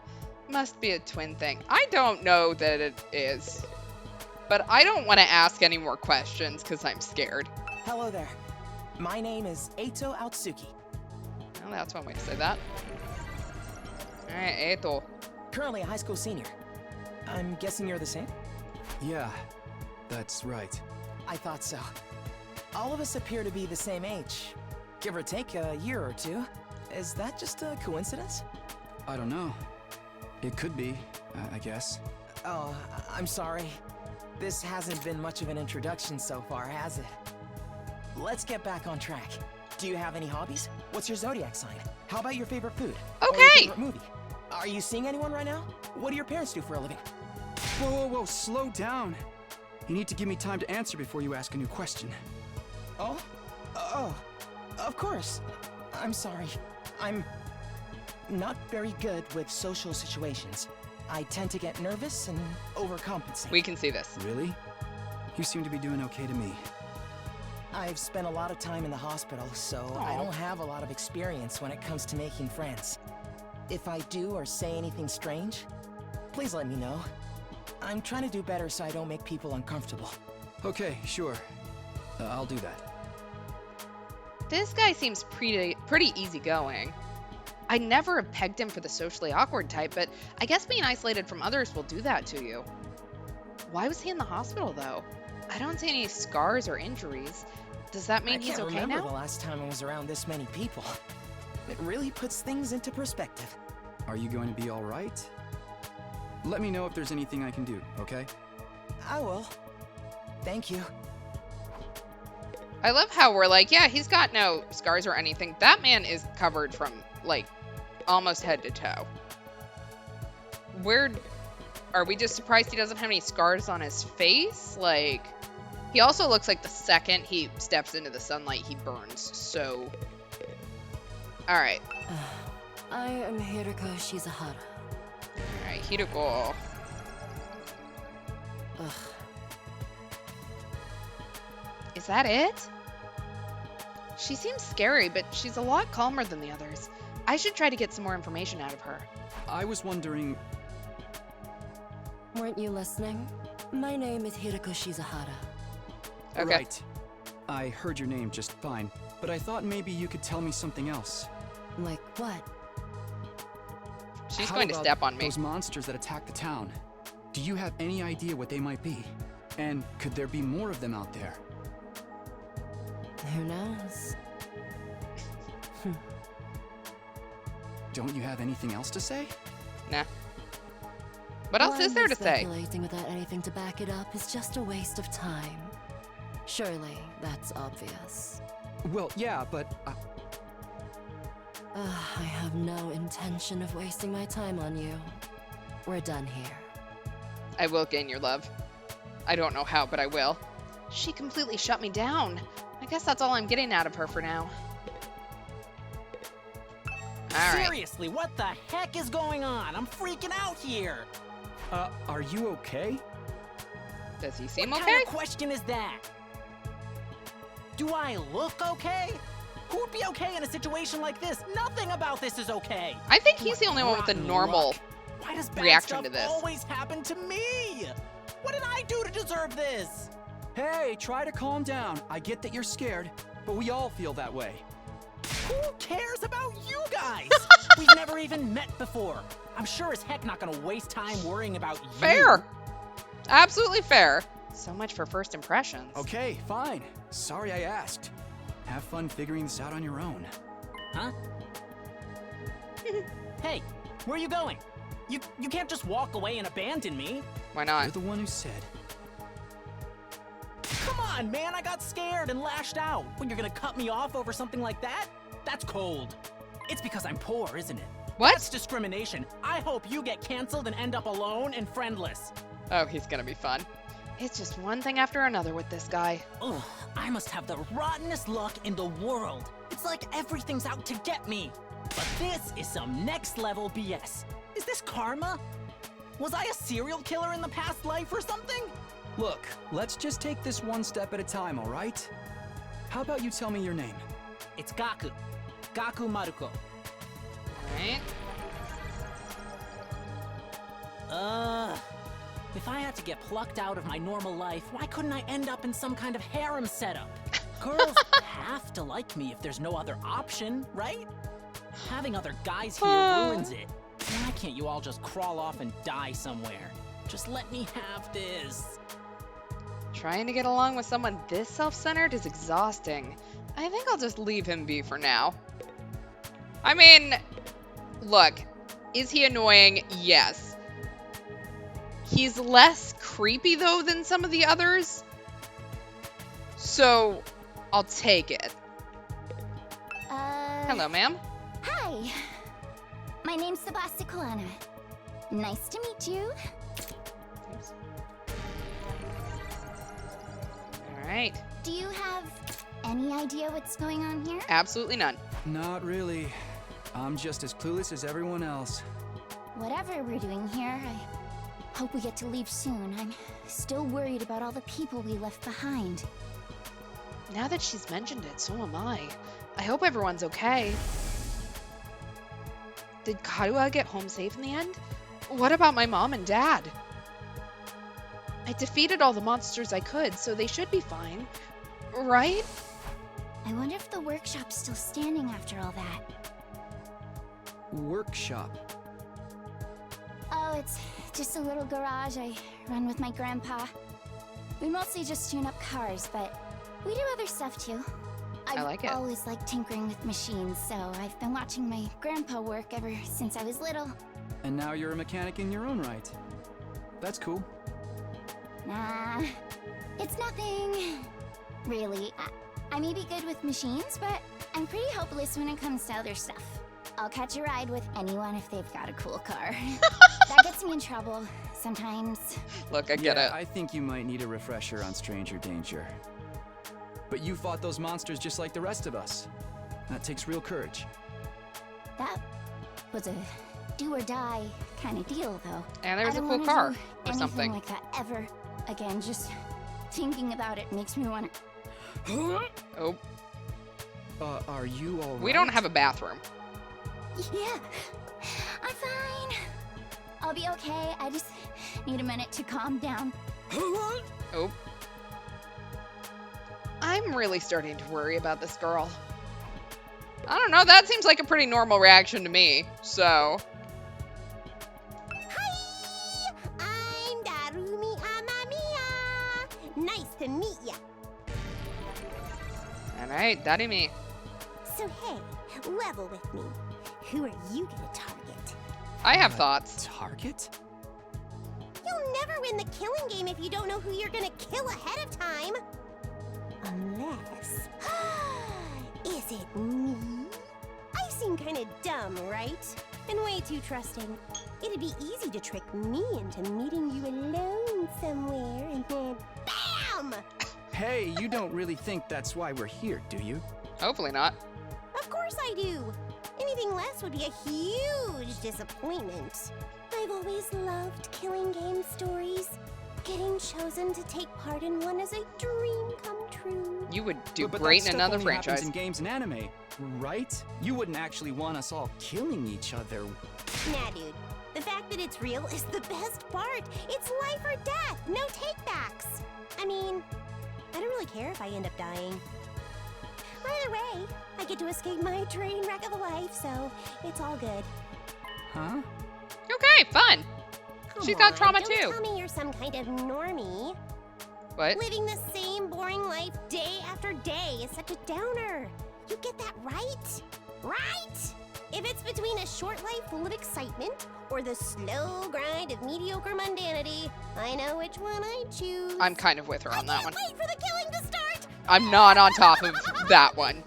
Must be a twin thing. I don't know that it is. But I don't want to ask any more questions because I'm scared. Hello there. My name is Eito Aotsuki. Well, that's one way to say that. Alright, Eito. Currently a high school senior. I'm guessing you're the same? Yeah, that's right. I thought so. All of us appear to be the same age. Give or take a year or two. Is that just a coincidence? I don't know. It could be, I guess. Oh, I'm sorry. This hasn't been much of an introduction so far, has it? Let's get back on track. Do you have any hobbies? What's your zodiac sign? How about your favorite food? Okay. Or your favorite movie? Are you seeing anyone right now? What do your parents do for a living? Whoa, whoa, whoa, slow down. You need to give me time to answer before you ask a new question. Oh? Oh, of course. I'm sorry. I'm not very good with social situations. I tend to get nervous and overcompensate. We can see this. Really? You seem to be doing okay to me. I've spent a lot of time in the hospital, so I don't have a lot of experience when it comes to making friends. If I do or say anything strange, please let me know. I'm trying to do better so I don't make people uncomfortable. Okay, sure. I'll do that. This guy seems pretty easygoing. I never have pegged him for the socially awkward type, but I guess being isolated from others will do that to you. Why was he in the hospital, though? I don't see any scars or injuries. Does that mean he's okay I can't remember now? the last time I was around this many people. It really puts things into perspective. Are you going to be all right? Let me know if there's anything I can do, okay? I will. Thank you. I love how we're like, yeah, he's got no scars or anything. That man is covered from, like, almost head to toe. Are we just surprised he doesn't have any scars on his face? Like, he also looks like the second he steps into the sunlight, he burns. So, all right. I am Hiroko Shizahara. All right, Hiroko. Ugh. Is that it? She seems scary, but she's a lot calmer than the others. I should try to get some more information out of her. I was wondering... Weren't you listening? My name is Hiroko Shizahara. Okay. Right. I heard your name just fine, but I thought maybe you could tell me something else. Like what? She's How going to about step on me. those monsters that attacked the town? Do you have any idea what they might be? And could there be more of them out there? Who knows? Don't you have anything else to say? Nah. What else is there to say? Speculating without anything to back it up is just a waste of time. Surely, that's obvious. Well, yeah, but... I have no intention of wasting my time on you. We're done here. I will gain your love. I don't know how, but I will. She completely shut me down. I guess that's all I'm getting out of her for now. All right. Seriously, what the heck is going on? I'm freaking out here. Are you okay? Does he seem What okay? kind of question is that? Do I look okay? Who would be okay in a situation like this? Nothing about this is okay. I think he's the only one with a Rotten normal luck. Why does bad reaction stuff to this. always happen to me? What did I do to deserve this? Hey, try to calm down. I get that you're scared, but we all feel that way. Who cares about you guys? We've never even met before. I'm sure as heck not gonna waste time worrying about you. Fair. Absolutely fair. So much for first impressions. Okay, fine. Sorry I asked. Have fun figuring this out on your own. Huh? Hey, where are you going? You can't just walk away and abandon me. Why not? You're the one who said. Come on, man, I got scared and lashed out. When you're gonna cut me off over something like that? That's cold. It's because I'm poor, isn't it? What? That's discrimination. I hope you get canceled and end up alone and friendless. Oh, he's gonna be fun. It's just one thing after another with this guy. Ugh, I must have the rottenest luck in the world. It's like everything's out to get me. But this is some next level BS. Is this karma? Was I a serial killer in the past life or something? Look, let's just take this one step at a time, all right? How about you tell me your name? It's Gaku. Gaku Maruko. Alright. If I had to get plucked out of my normal life, why couldn't I end up in some kind of harem setup? Girls have to like me if there's no other option, right? Having other guys here ruins it. Why can't you all just crawl off and die somewhere? Just let me have this. Trying to get along with someone this self-centered is exhausting. I think I'll just leave him be for now. I mean, look, is he annoying? Yes. He's less creepy, though, than some of the others. So, I'll take it. Hello, ma'am. Hi. My name's Sebasticolana. Nice to meet you. All right. Do you have any idea what's going on here? Absolutely none. Not really. I'm just as clueless as everyone else. Whatever we're doing here, I hope we get to leave soon. I'm still worried about all the people we left behind. Now that she's mentioned it, so am I. I hope everyone's okay. Did Karuha get home safe in the end? What about my mom and dad? I defeated all the monsters I could, so they should be fine. Right? I wonder if the workshop's still standing after all that. Workshop. Oh, it's just a little garage I run with my grandpa. We mostly just tune up cars, but we do other stuff too. I like it. I've always liked tinkering with machines, so I've been watching my grandpa work ever since I was little. And now you're a mechanic in your own right. That's cool. Nah, it's nothing. Really, I may be good with machines, but I'm pretty hopeless when it comes to other stuff. I'll catch a ride with anyone if they've got a cool car. That gets me in trouble sometimes. Look, I get it. I think you might need a refresher on stranger danger. But you fought those monsters just like the rest of us. That takes real courage. That was a do or die kind of deal, though. And there was I a don't cool wanna car do or anything something. like that ever again. Just thinking about it makes me want to. Oh. Are you all right? We don't have a bathroom. Yeah, I'm fine. I'll be okay. I just need a minute to calm down. Oh. I'm really starting to worry about this girl. I don't know, that seems like a pretty normal reaction to me, so. Hi! I'm Darumi Amamiya! Nice to meet ya! Alright, Darumi. So hey, level with me. Who are you gonna target? I have thoughts. Target? You'll never win the killing game if you don't know who you're gonna kill ahead of time. Unless... Is it me? I seem kinda dumb, right? And way too trusting. It'd be easy to trick me into meeting you alone somewhere and then BAM! Hey, you don't really think that's why we're here, do you? Hopefully not. Of course I do. Anything less would be a huge disappointment. I've always loved killing game stories. Getting chosen to take part in one is a dream come true. You would do But great that in stuff another only happens franchise. in games and anime, right? You wouldn't actually want us all killing each other. Nah, dude. The fact that it's real is the best part. It's life or death, no takebacks. I mean, I don't really care if I end up dying. Either way, I get to escape my train wreck of a life, so it's all good. Huh? Okay, fun. She's got trauma don't too. Tell me you're some kind of normie. What? Living the same boring life day after day is such a downer. You get that right? Right? If it's between a short life full of excitement or the slow grind of mediocre mundanity, I know which one I choose. I'm kind of with her on that one. Wait for the killing to start! I'm not on top of that one.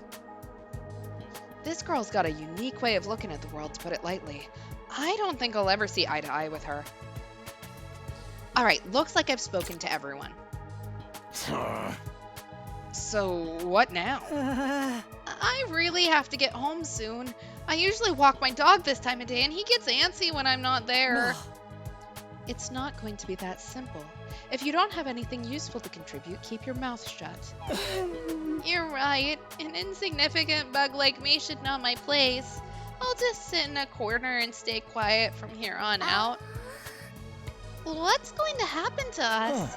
This girl's got a unique way of looking at the world, to put it lightly. I don't think I'll ever see eye to eye with her. Alright, looks like I've spoken to everyone. So, what now? I really have to get home soon. I usually walk my dog this time of day, and he gets antsy when I'm not there. It's not going to be that simple. If you don't have anything useful to contribute, keep your mouth shut. You're right. An insignificant bug like me should know my place. I'll just sit in a corner and stay quiet from here on out. What's going to happen to us?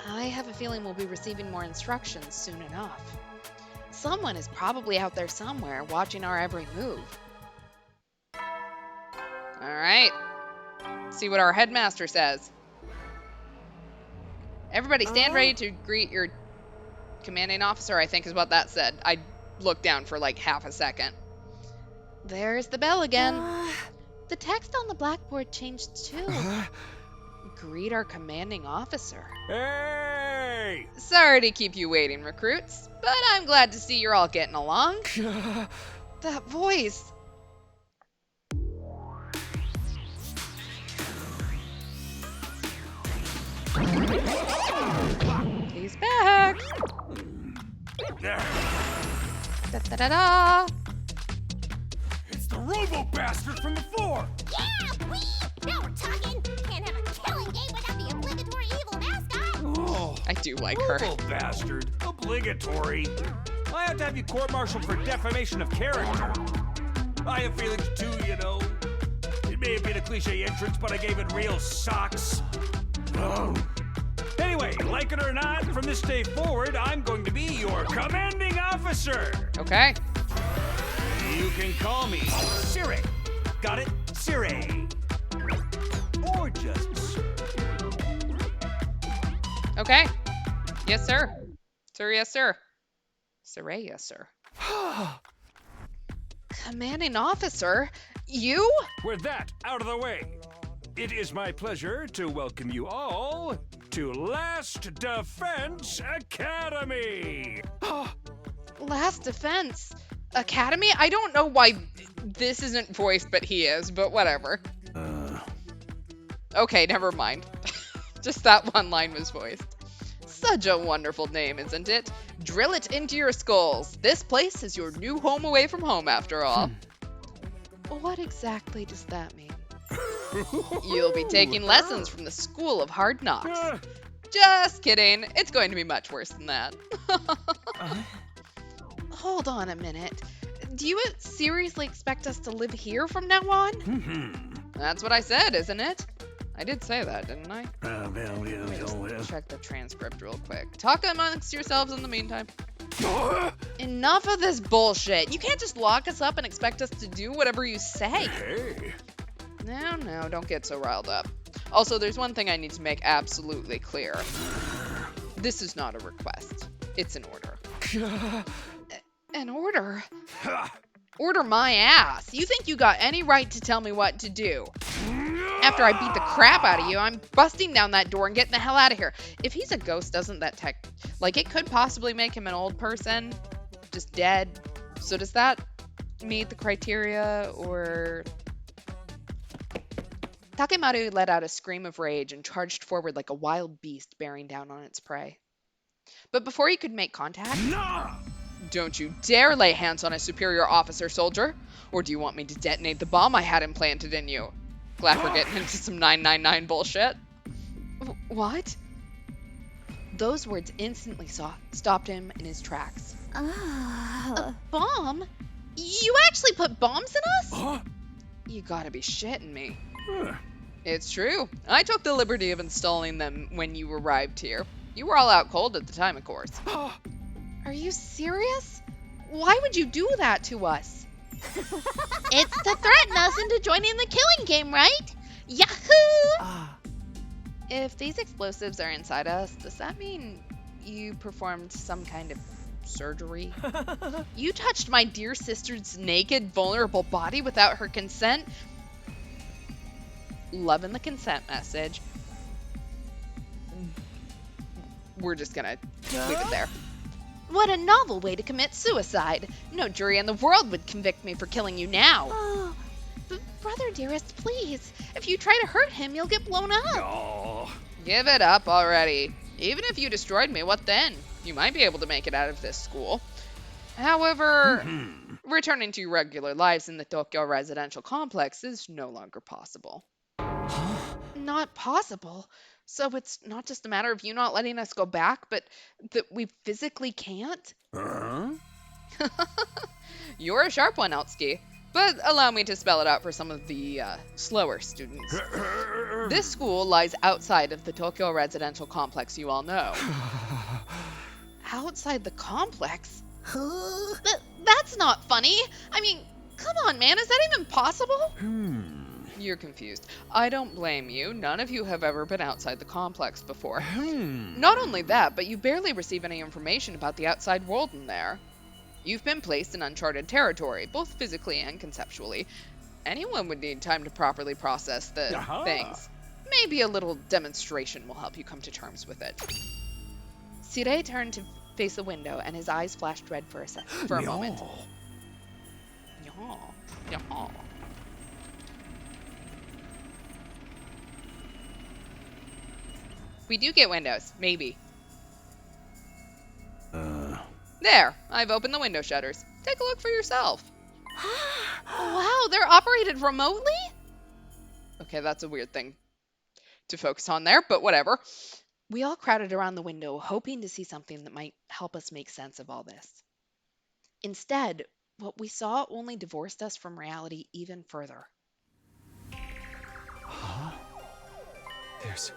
I have a feeling we'll be receiving more instructions soon enough. Someone is probably out there somewhere watching our every move. Alright. See what our headmaster says. Everybody stand ready to greet your commanding officer, I think is what that said. I looked down for like half a second. There's the bell again. The text on the blackboard changed too. Greet our commanding officer. Hey! Sorry to keep you waiting, recruits, but I'm glad to see you're all getting along. That voice. He's back. Da da da da. It's the Robo Bastard from before! Yeah, wee! Now we're talking! Can't have a killing game without the obligatory evil mascot! Oh, I do like her. Robo Bastard. Obligatory. I have to have you court-martialed for defamation of character. I have feelings too, you know. It may have been a cliche entrance, but I gave it real socks. Oh. Anyway, like it or not, from this day forward, I'm going to be your commanding officer. Okay. You can call me Sire. Got it? Sire. Or just Sir. Okay. Yes, sir. Sir, yes, sir. Sir, yes, sir. Commanding officer? You? With that out of the way, it is my pleasure to welcome you all to Last Defense Academy. Last Defense Academy? I don't know why this isn't voiced, but he is, but whatever. Okay, never mind. Just that one line was voiced. Such a wonderful name, isn't it? Drill it into your skulls. This place is your new home away from home, after all. What exactly does that mean? You'll be taking lessons from the School of Hard Knocks. Just kidding. It's going to be much worse than that. Hold on a minute. Do you seriously expect us to live here from now on? That's what I said, isn't it? I did say that, didn't I? Just check the transcript real quick. Talk amongst yourselves in the meantime. Enough of this bullshit. You can't just lock us up and expect us to do whatever you say. Hey. No, don't get so riled up. Also, there's one thing I need to make absolutely clear. This is not a request. It's an order. An order? Order my ass. You think you got any right to tell me what to do? After I beat the crap out of you, I'm busting down that door and getting the hell out of here. If he's a ghost, doesn't that it could possibly make him an old person? Just dead. So does that meet the criteria, or... Takemaru let out a scream of rage and charged forward like a wild beast bearing down on its prey. But before he could make contact... No! Don't you dare lay hands on a superior officer, soldier! Or do you want me to detonate the bomb I had implanted in you? Glad we're getting into some 999 bullshit. What? Those words instantly stopped him in his tracks. A bomb? You actually put bombs in us? You gotta be shitting me. It's true. I took the liberty of installing them when you arrived here. You were all out cold at the time, of course. Are you serious? Why would you do that to us? It's to threaten us into joining the killing game, right? Yahoo! If these explosives are inside us, does that mean you performed some kind of surgery? You touched my dear sister's naked, vulnerable body without her consent? Loving the consent message. We're just gonna leave it there. What a novel way to commit suicide. No jury in the world would convict me for killing you now. Brother dearest, please. If you try to hurt him, you'll get blown up. Oh. Give it up already. Even if you destroyed me, what then? You might be able to make it out of this school. However, returning to your regular lives in the Tokyo residential complex is no longer possible. Not possible? So it's not just a matter of you not letting us go back, but that we physically can't? You're a sharp one, Eltski. But allow me to spell it out for some of the slower students. This school lies outside of the Tokyo residential complex you all know. Outside the complex? That's not funny. I mean, come on, man. Is that even possible? You're confused. I don't blame you. None of you have ever been outside the complex before. Not only that, but you barely receive any information about the outside world in there. You've been placed in uncharted territory, both physically and conceptually. Anyone would need time to properly process the things. Maybe a little demonstration will help you come to terms with it. Sire turned to face the window, and his eyes flashed red for a moment. Yeah. We do get windows, maybe. There, I've opened the window shutters. Take a look for yourself. Wow, they're operated remotely? Okay, that's a weird thing to focus on there, but whatever. We all crowded around the window, hoping to see something that might help us make sense of all this. Instead, what we saw only divorced us from reality even further. Huh? There's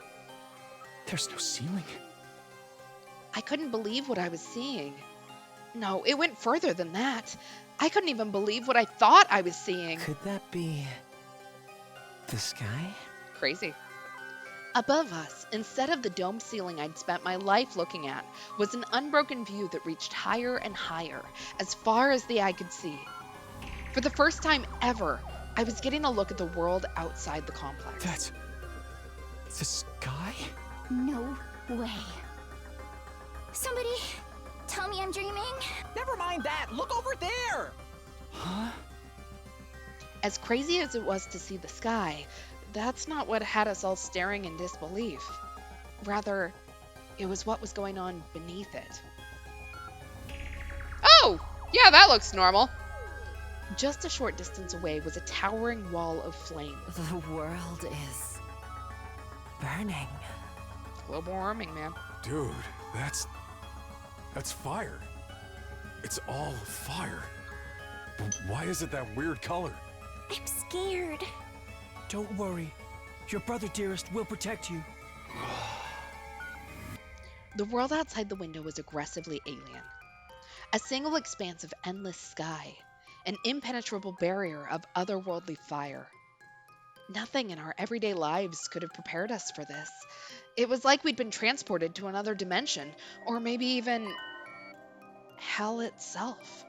no ceiling. I couldn't believe what I was seeing. No, it went further than that. I couldn't even believe what I thought I was seeing. Could that be the sky? Crazy. Above us, instead of the dome ceiling I'd spent my life looking at, was an unbroken view that reached higher and higher, as far as the eye could see. For the first time ever, I was getting a look at the world outside the complex. That's the sky? No way. Somebody tell me I'm dreaming? Never mind that. Look over there. Huh? As crazy as it was to see the sky, that's not what had us all staring in disbelief. Rather, it was what was going on beneath it. Oh! Yeah, that looks normal. Just a short distance away was a towering wall of flame. The world is burning. Global warming, man. Dude, that's fire. It's all fire. Why is it that weird color? I'm scared. Don't worry. Your brother, dearest, will protect you. The world outside the window was aggressively alien. A single expanse of endless sky, an impenetrable barrier of otherworldly fire. Nothing in our everyday lives could have prepared us for this. It was like we'd been transported to another dimension, or maybe even hell itself.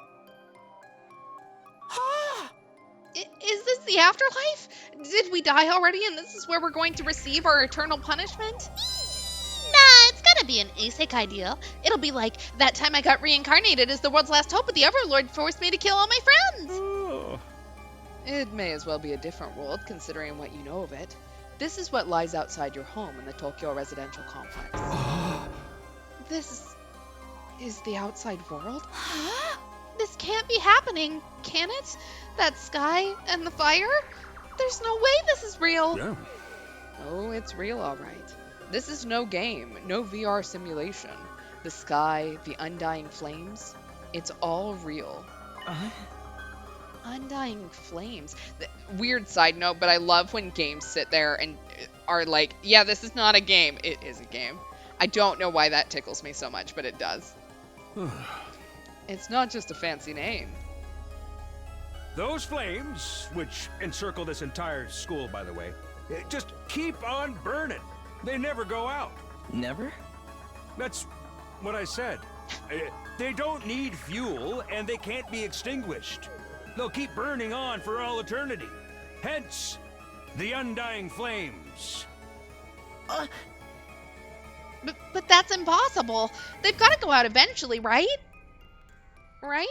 Is this the afterlife? Did we die already and this is where we're going to receive our eternal punishment? Nah, it's gotta be an isekai deal. It'll be like that time I got reincarnated as the world's last hope, but the Overlord forced me to kill all my friends. Oh. It may as well be a different world, considering what you know of it. This is what lies outside your home in the Tokyo residential complex. This is the outside world? This can't be happening, can it? That sky and the fire? There's no way this is real. Yeah. Oh, it's real, all right. This is no game, no VR simulation. The sky, the undying flames, it's all real. Undying flames. Weird side note, but I love when games sit there and are like, yeah, this is not a game. It is a game. I don't know why that tickles me so much, but it does. It's not just a fancy name. Those flames, which encircle this entire school, by the way, just keep on burning. They never go out. Never? That's what I said. They don't need fuel, and they can't be extinguished. They'll keep burning on for all eternity. Hence, the undying flames. But that's impossible. They've got to go out eventually, right? Right?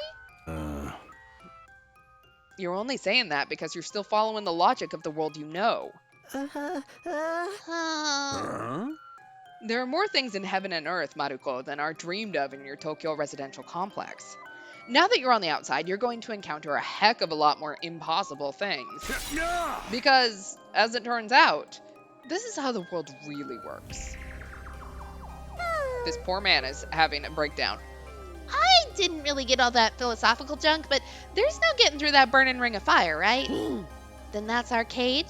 You're only saying that because you're still following the logic of the world you know. There are more things in heaven and earth, Maruko, than are dreamed of in your Tokyo residential complex. Now that you're on the outside, you're going to encounter a heck of a lot more impossible things. Because, as it turns out, this is how the world really works. This poor man is having a breakdown. I didn't really get all that philosophical junk, but there's no getting through that burning ring of fire, right? Then that's our cage?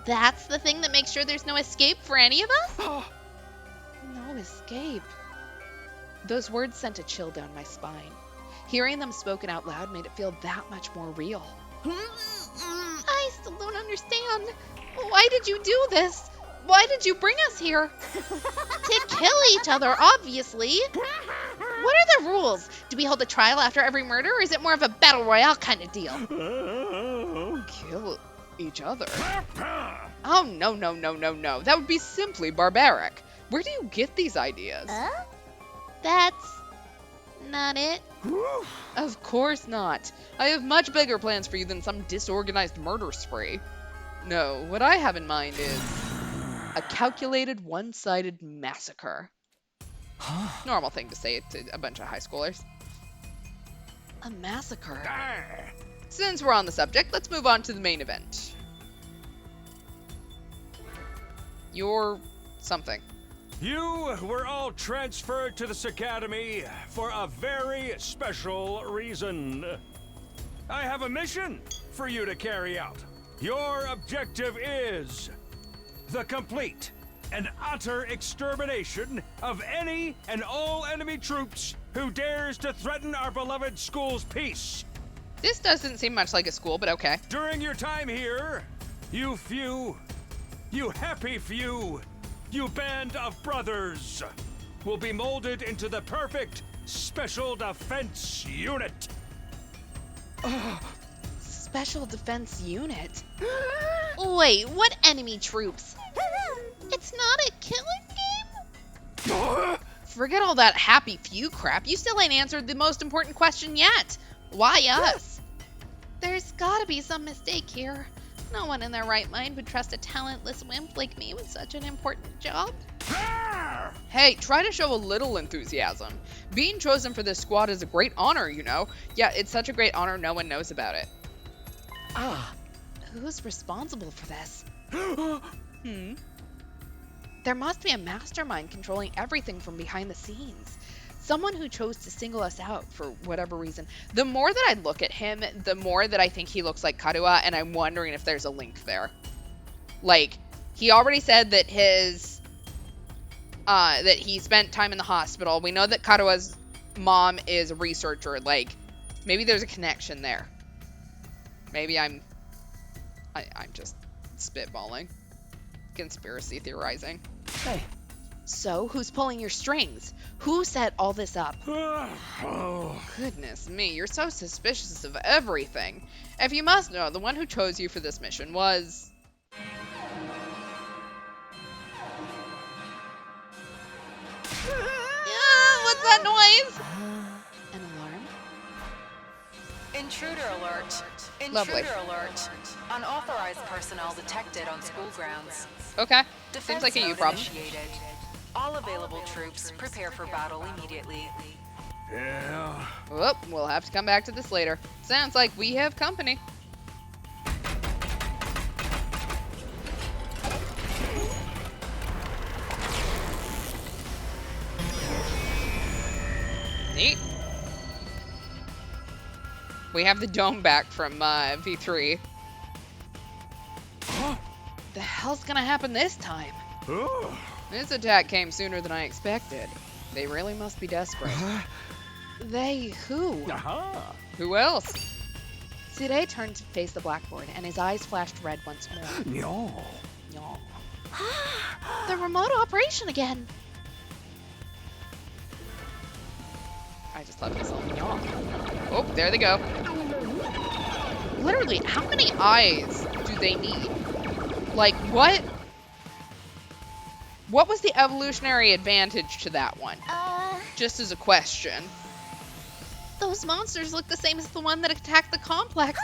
That's the thing that makes sure there's no escape for any of us? No escape. Those words sent a chill down my spine. Hearing them spoken out loud made it feel that much more real. I still don't understand. Why did you do this? Why did you bring us here? To kill each other, obviously. What are the rules? Do we hold a trial after every murder, or is it more of a battle royale kind of deal? Kill each other? Oh, no, no, no, no, no. That would be simply barbaric. Where do you get these ideas? That's not it. Of course not. I have much bigger plans for you than some disorganized murder spree. No, what I have in mind is a calculated one-sided massacre. Normal thing to say to a bunch of high schoolers. A massacre. Since we're on the subject, let's move on to the main event. You're something. You were all transferred to this academy for a very special reason. I have a mission for you to carry out. Your objective is the complete and utter extermination of any and all enemy troops who dares to threaten our beloved school's peace. This doesn't seem much like a school, but okay. During your time here, you happy few, you band of brothers, will be molded into the perfect Special Defense Unit. Special Defense Unit? Wait, what enemy troops? It's not a killing game? Forget all that happy few crap. You still ain't answered the most important question yet. Why us? There's gotta be some mistake here. No one in their right mind would trust a talentless wimp like me with such an important job. Hey, try to show a little enthusiasm. Being chosen for this squad is a great honor, you know. Yeah, it's such a great honor no one knows about it. Who's responsible for this? There must be a mastermind controlling everything from behind the scenes. Someone who chose to single us out for whatever reason. The more that I look at him, the more that I think he looks like Karuha, and I'm wondering if there's a link there. Like, he already said that that he spent time in the hospital. We know that Karuha's mom is a researcher. Like, maybe there's a connection there. Maybe I'm just spitballing. Conspiracy theorizing. Hey. So, who's pulling your strings? Who set all this up? Goodness me, you're so suspicious of everything. If you must know, the one who chose you for this mission was... what's that noise? An alarm? Intruder alert. Lovely. Intruder alert. Unauthorized personnel detected on school grounds. Okay. Defense Seems like a you mode problem. Initiated. All available troops prepare for battle immediately. Yeah. Whoop, we'll have to come back to this later. Sounds like we have company. Neat. We have the dome back from V3. The hell's gonna happen this time? This attack came sooner than I expected. They really must be desperate. They who? Who else? Tsure turned to face the blackboard, and his eyes flashed red once more. No. No. The remote operation again. I just left myself. Oh, there they go. Literally, how many eyes do they need? Like, what? What was the evolutionary advantage to that one? Just as a question. Those monsters look the same as the one that attacked the complex.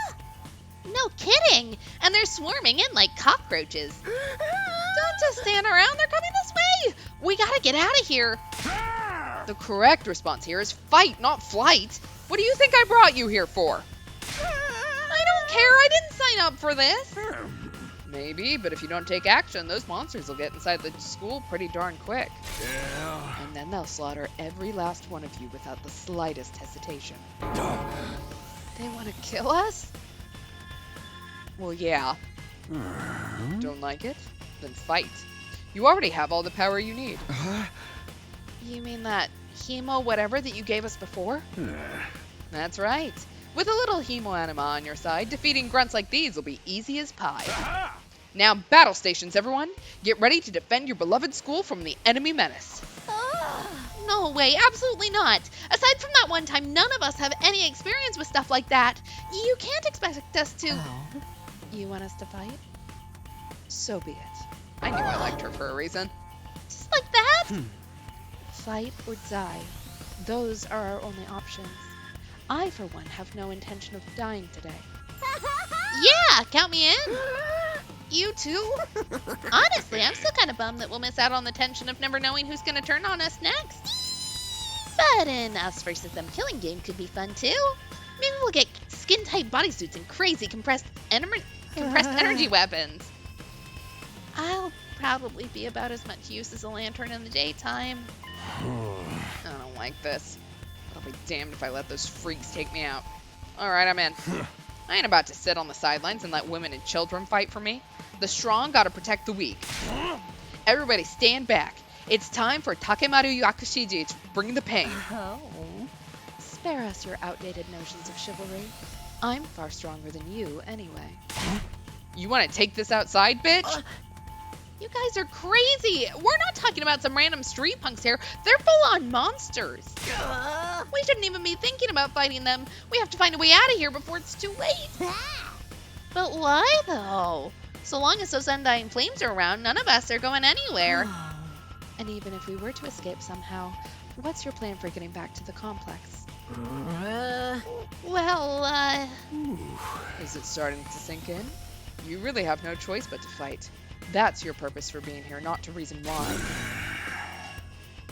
No kidding! And they're swarming in like cockroaches. Don't just stand around, they're coming this way! We gotta get out of here! The correct response here is fight, not flight. What do you think I brought you here for? I don't care, I didn't sign up for this. Maybe, but if you don't take action, those monsters will get inside the school pretty darn quick. Yeah. And then they'll slaughter every last one of you without the slightest hesitation. They want to kill us? Well, yeah. Don't like it? Then fight. You already have all the power you need. You mean that hemo whatever that you gave us before? That's right. With a little hemo anima on your side, defeating grunts like these will be easy as pie. Now, battle stations, everyone. Get ready to defend your beloved school from the enemy menace. No way, absolutely not. Aside from that one time, none of us have any experience with stuff like that. You can't expect us to... You want us to fight? So be it. I knew I liked her for a reason. Just like that? Fight or die. Those are our only options. I, for one, have no intention of dying today. Yeah, count me in. You too? Honestly, I'm still kind of bummed that we'll miss out on the tension of never knowing who's going to turn on us next. But an us versus them killing game could be fun too. Maybe we'll get skin-tight bodysuits and crazy compressed energy weapons. I'll probably be about as much use as a lantern in the daytime. I don't like this. I'll be damned if I let those freaks take me out. Alright, I'm in. I ain't about to sit on the sidelines and let women and children fight for me. The strong gotta protect the weak. Everybody stand back. It's time for Takemaru Yakushiji to bring the pain. Oh. Spare us your outdated notions of chivalry. I'm far stronger than you, anyway. You want to take this outside, bitch? You guys are crazy. We're not talking about some random street punks here. They're full-on monsters. We shouldn't even be thinking about fighting them. We have to find a way out of here before it's too late. But why, though? So long as those undying flames are around, none of us are going anywhere. And even if we were to escape somehow, what's your plan for getting back to the complex? Is it starting to sink in? You really have no choice but to fight. That's your purpose for being here, not to reason why.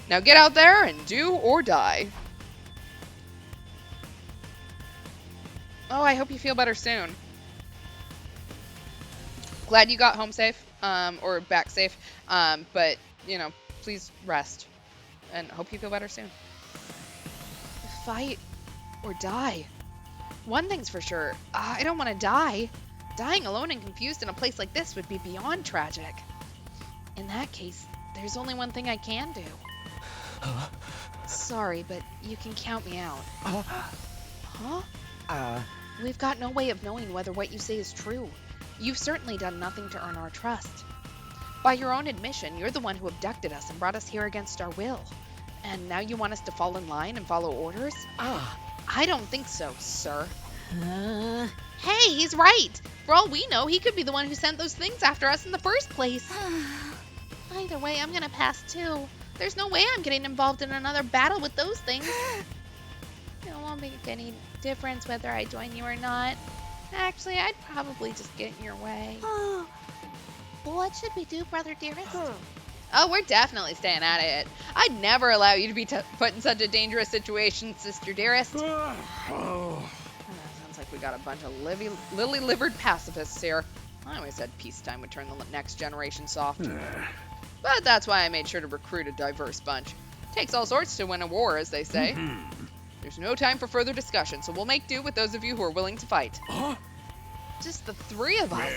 Now get out there and do or die. Oh, I hope you feel better soon. Glad you got home safe, or back safe, but, you know, please rest. And hope you feel better soon. Fight or die. One thing's for sure, I don't want to die. Dying alone and confused in a place like this would be beyond tragic. In that case, there's only one thing I can do. Sorry, but you can count me out. Huh? We've got no way of knowing whether what you say is true. You've certainly done nothing to earn our trust. By your own admission, you're the one who abducted us and brought us here against our will. And now you want us to fall in line and follow orders? I don't think so, sir. Hey, he's right. For all we know, he could be the one who sent those things after us in the first place. Either way, I'm gonna pass too. There's no way I'm getting involved in another battle with those things. It won't make any difference whether I join you or not. Actually, I'd probably just get in your way. What should we do, brother dearest? Oh, we're definitely staying out of it. I'd never allow you to be put in such a dangerous situation, sister dearest. Sounds like we got a bunch of lily-livered pacifists here. I always said peacetime would turn the next generation soft. But that's why I made sure to recruit a diverse bunch. Takes all sorts to win a war, as they say. There's no time for further discussion, so we'll make do with those of you who are willing to fight. Just the three of us.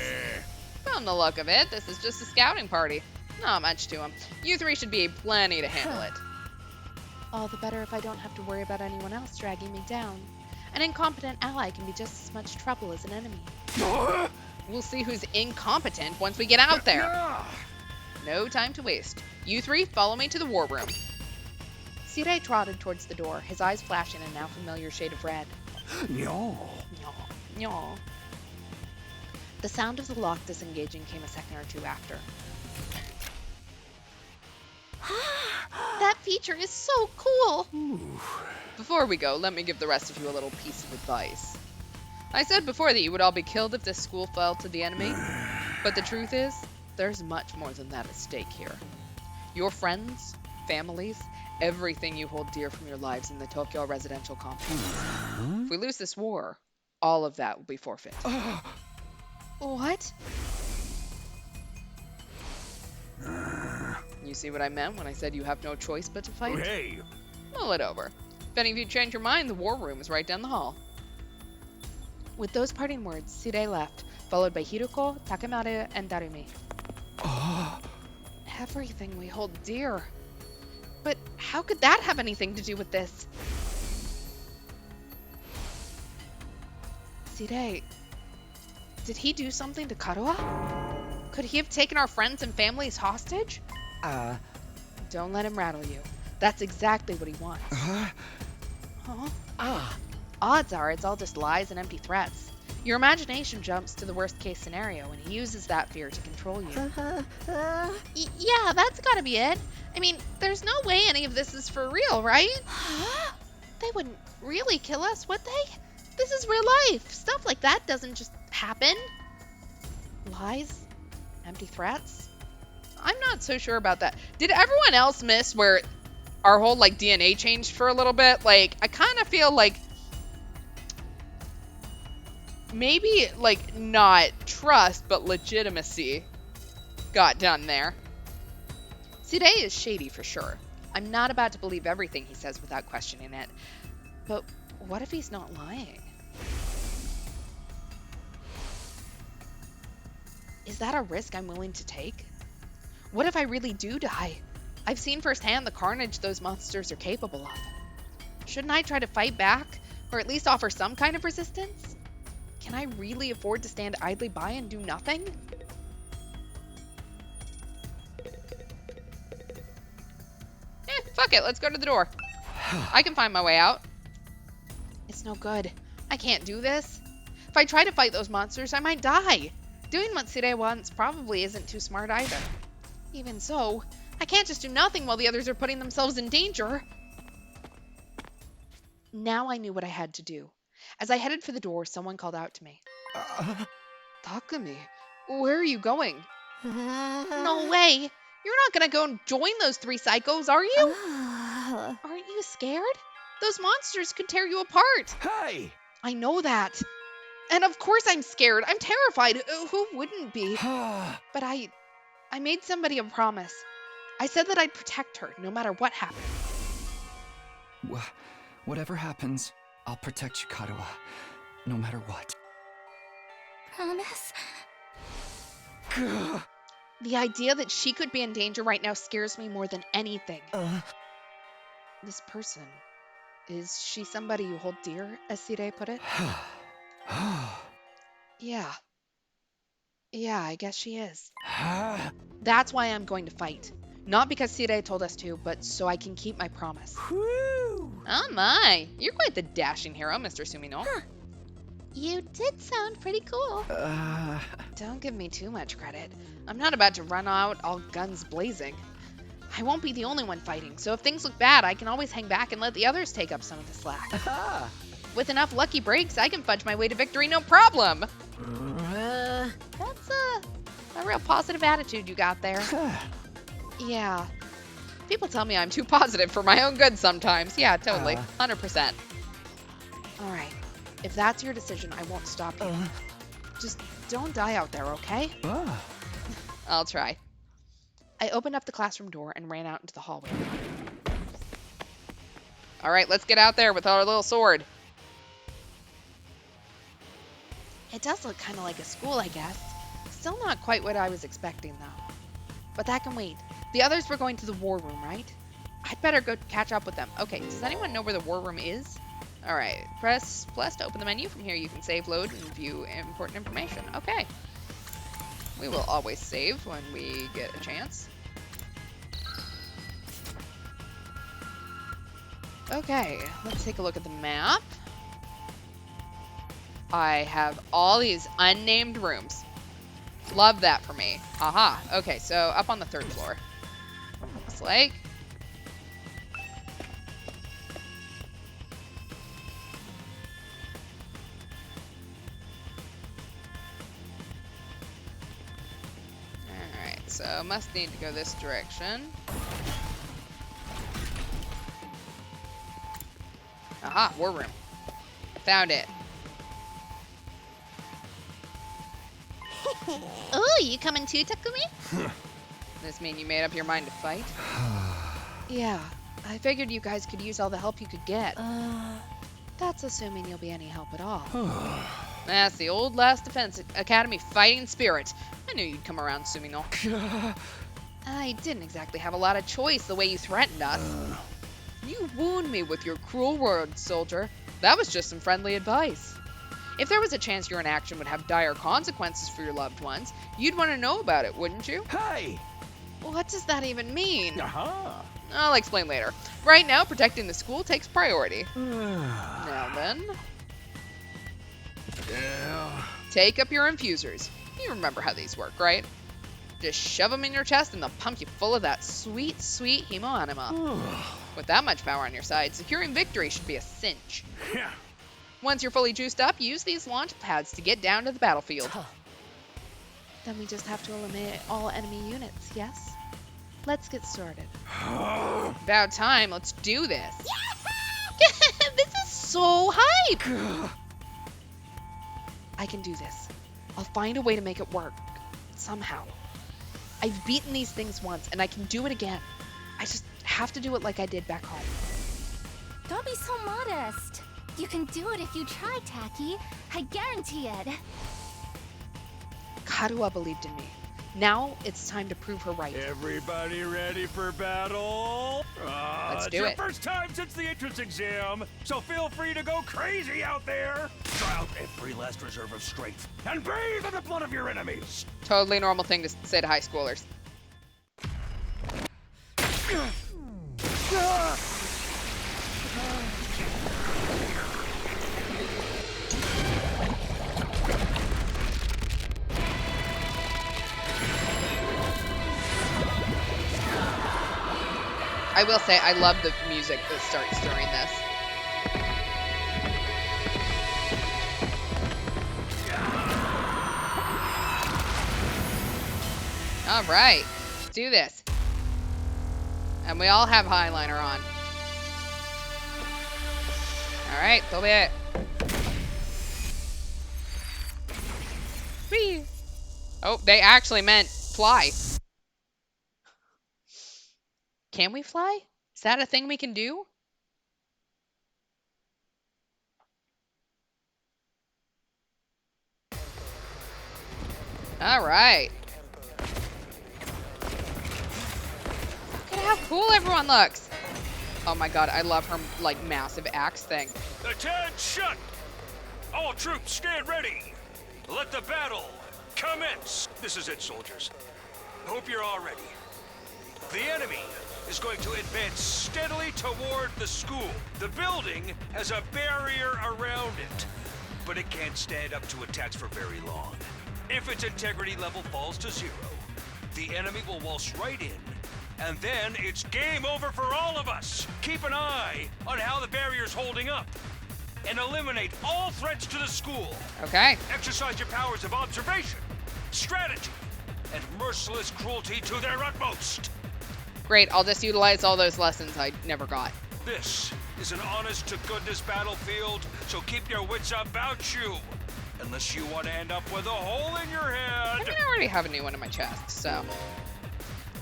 From the look of it, this is just a scouting party. Not much to them. You three should be plenty to handle it. All the better if I don't have to worry about anyone else dragging me down. An incompetent ally can be just as much trouble as an enemy. We'll see who's incompetent once we get out there. No time to waste. You three, follow me to the war room. Sirei trotted towards the door, his eyes flashing a now familiar shade of red. No. No. The sound of the lock disengaging came a second or two after. That feature is so cool. Before we go, let me give the rest of you a little piece of advice. I said before that you would all be killed if this school fell to the enemy, but the truth is, there's much more than that at stake here. Your friends, families, everything you hold dear from your lives in the Tokyo residential complex. If we lose this war, all of that will be forfeit. What? You see what I meant when I said you have no choice but to fight? Hey! Mull it over. If any of you change your mind, the war room is right down the hall. With those parting words, Sirei left, followed by Hiruko, Takemaru, and Darumi. Everything we hold dear. But how could that have anything to do with this? Sirei, did he do something to Karuha? Could he have taken our friends and families hostage? Don't let him rattle you. That's exactly what he wants. Odds are it's all just lies and empty threats. Your imagination jumps to the worst case scenario, and he uses that fear to control you. Yeah, that's gotta be it. I mean, there's no way any of this is for real, right? They wouldn't really kill us, would they? This is real life. Stuff like that doesn't just happen. Lies? Empty threats? I'm not so sure about that. Did everyone else miss where our whole, like, DNA changed for a little bit? Like, I kind of feel like maybe, like, not trust, but legitimacy got done there. Sirei is shady for sure. I'm not about to believe everything he says without questioning it. But what if he's not lying? Is that a risk I'm willing to take? What if I really do die? I've seen firsthand the carnage those monsters are capable of. Shouldn't I try to fight back, or at least offer some kind of resistance? Can I really afford to stand idly by and do nothing? Fuck it, let's go to the door. I can find my way out. It's no good. I can't do this. If I try to fight those monsters, I might die. Doing what Sirei wants probably isn't too smart either. Even so, I can't just do nothing while the others are putting themselves in danger. Now I knew what I had to do. As I headed for the door, someone called out to me. Takumi, where are you going? No way. You're not gonna go and join those three psychos, are you? Aren't you scared? Those monsters could tear you apart. Hey! I know that. And of course I'm scared. I'm terrified. Who wouldn't be? But I made somebody a promise. I said that I'd protect her no matter what happened. Whatever happens, I'll protect you, Kadoa. No matter what. Promise? The idea that she could be in danger right now scares me more than anything. This person, is she somebody you hold dear, as Sirei put it? Yeah. Yeah, I guess she is. That's why I'm going to fight. Not because Sirei told us to, but so I can keep my promise. Oh my, you're quite the dashing hero, Mr. Sumino. You did sound pretty cool. Don't give me too much credit. I'm not about to run out all guns blazing. I won't be the only one fighting, so if things look bad, I can always hang back and let the others take up some of the slack. With enough lucky breaks, I can fudge my way to victory no problem. That's a real positive attitude you got there. Yeah. People tell me I'm too positive for my own good sometimes. Yeah, totally. 100%. All right. If that's your decision, I won't stop you. Just don't die out there, okay? I'll try. I opened up the classroom door and ran out into the hallway. All right, let's get out there with our little sword. It does look kind of like a school, I guess. Still not quite what I was expecting, though. But that can wait. The others were going to the war room, right? I'd better go catch up with them. Okay, does anyone know where the war room is? All right, press plus to open the menu. From here, you can save, load, and view important information. Okay. We will always save when we get a chance. Okay, let's take a look at the map. I have all these unnamed rooms. Love that for me. Aha. Okay, so up on the 3rd floor. Looks like. Alright, so must need to go this direction. Aha, war room. Found it. Oh, you coming too, Takumi? This mean you made up your mind to fight? Yeah, I figured you guys could use all the help you could get. That's assuming you'll be any help at all. That's the old Last Defense Academy fighting spirit. I knew you'd come around, Sumino. I didn't exactly have a lot of choice the way you threatened us. You wound me with your cruel words, soldier. That was just some friendly advice. If there was a chance your inaction would have dire consequences for your loved ones, you'd want to know about it, wouldn't you? Hey! What does that even mean? I'll explain later. Right now, protecting the school takes priority. Now then. Take up your infusers. You remember how these work, right? Just shove them in your chest and they'll pump you full of that sweet, sweet hemo anima. With that much power on your side, securing victory should be a cinch. Yeah. Once you're fully juiced up, use these launch pads to get down to the battlefield. Then we just have to eliminate all enemy units, yes? Let's get started. About time, let's do this. This is so hype! I can do this. I'll find a way to make it work. Somehow. I've beaten these things once, and I can do it again. I just have to do it like I did back home. Don't be so modest. You can do it if you try, Taki. I guarantee it. Karuha believed in me. Now it's time to prove her right. Everybody ready for battle? Let's do it's it. your first time since the entrance exam, so feel free to go crazy out there. Try out every last reserve of strength and bathe in the blood of your enemies. Totally normal thing to say to high schoolers. I will say, I love the music that starts during this. All right, let's do this. And we all have highliner on. All right, that'll be it. Whee! Oh, they actually meant fly. Can we fly? Is that a thing we can do? All right. Look at how cool everyone looks. Oh my god, I love her like massive axe thing. Attention! All troops stand ready. Let the battle commence. This is it, soldiers. Hope you're all ready. The enemy is going to advance steadily toward the school. The building has a barrier around it, but it can't stand up to attacks for very long. If its integrity level falls to 0, the enemy will waltz right in, and then it's game over for all of us. Keep an eye on how the barrier's holding up, and eliminate all threats to the school. Okay. Exercise your powers of observation, strategy, and merciless cruelty to their utmost. Great, I'll just utilize all those lessons I never got. This is an honest-to-goodness battlefield, so keep your wits about you. Unless you want to end up with a hole in your head. I mean, I already have a new one in my chest, so.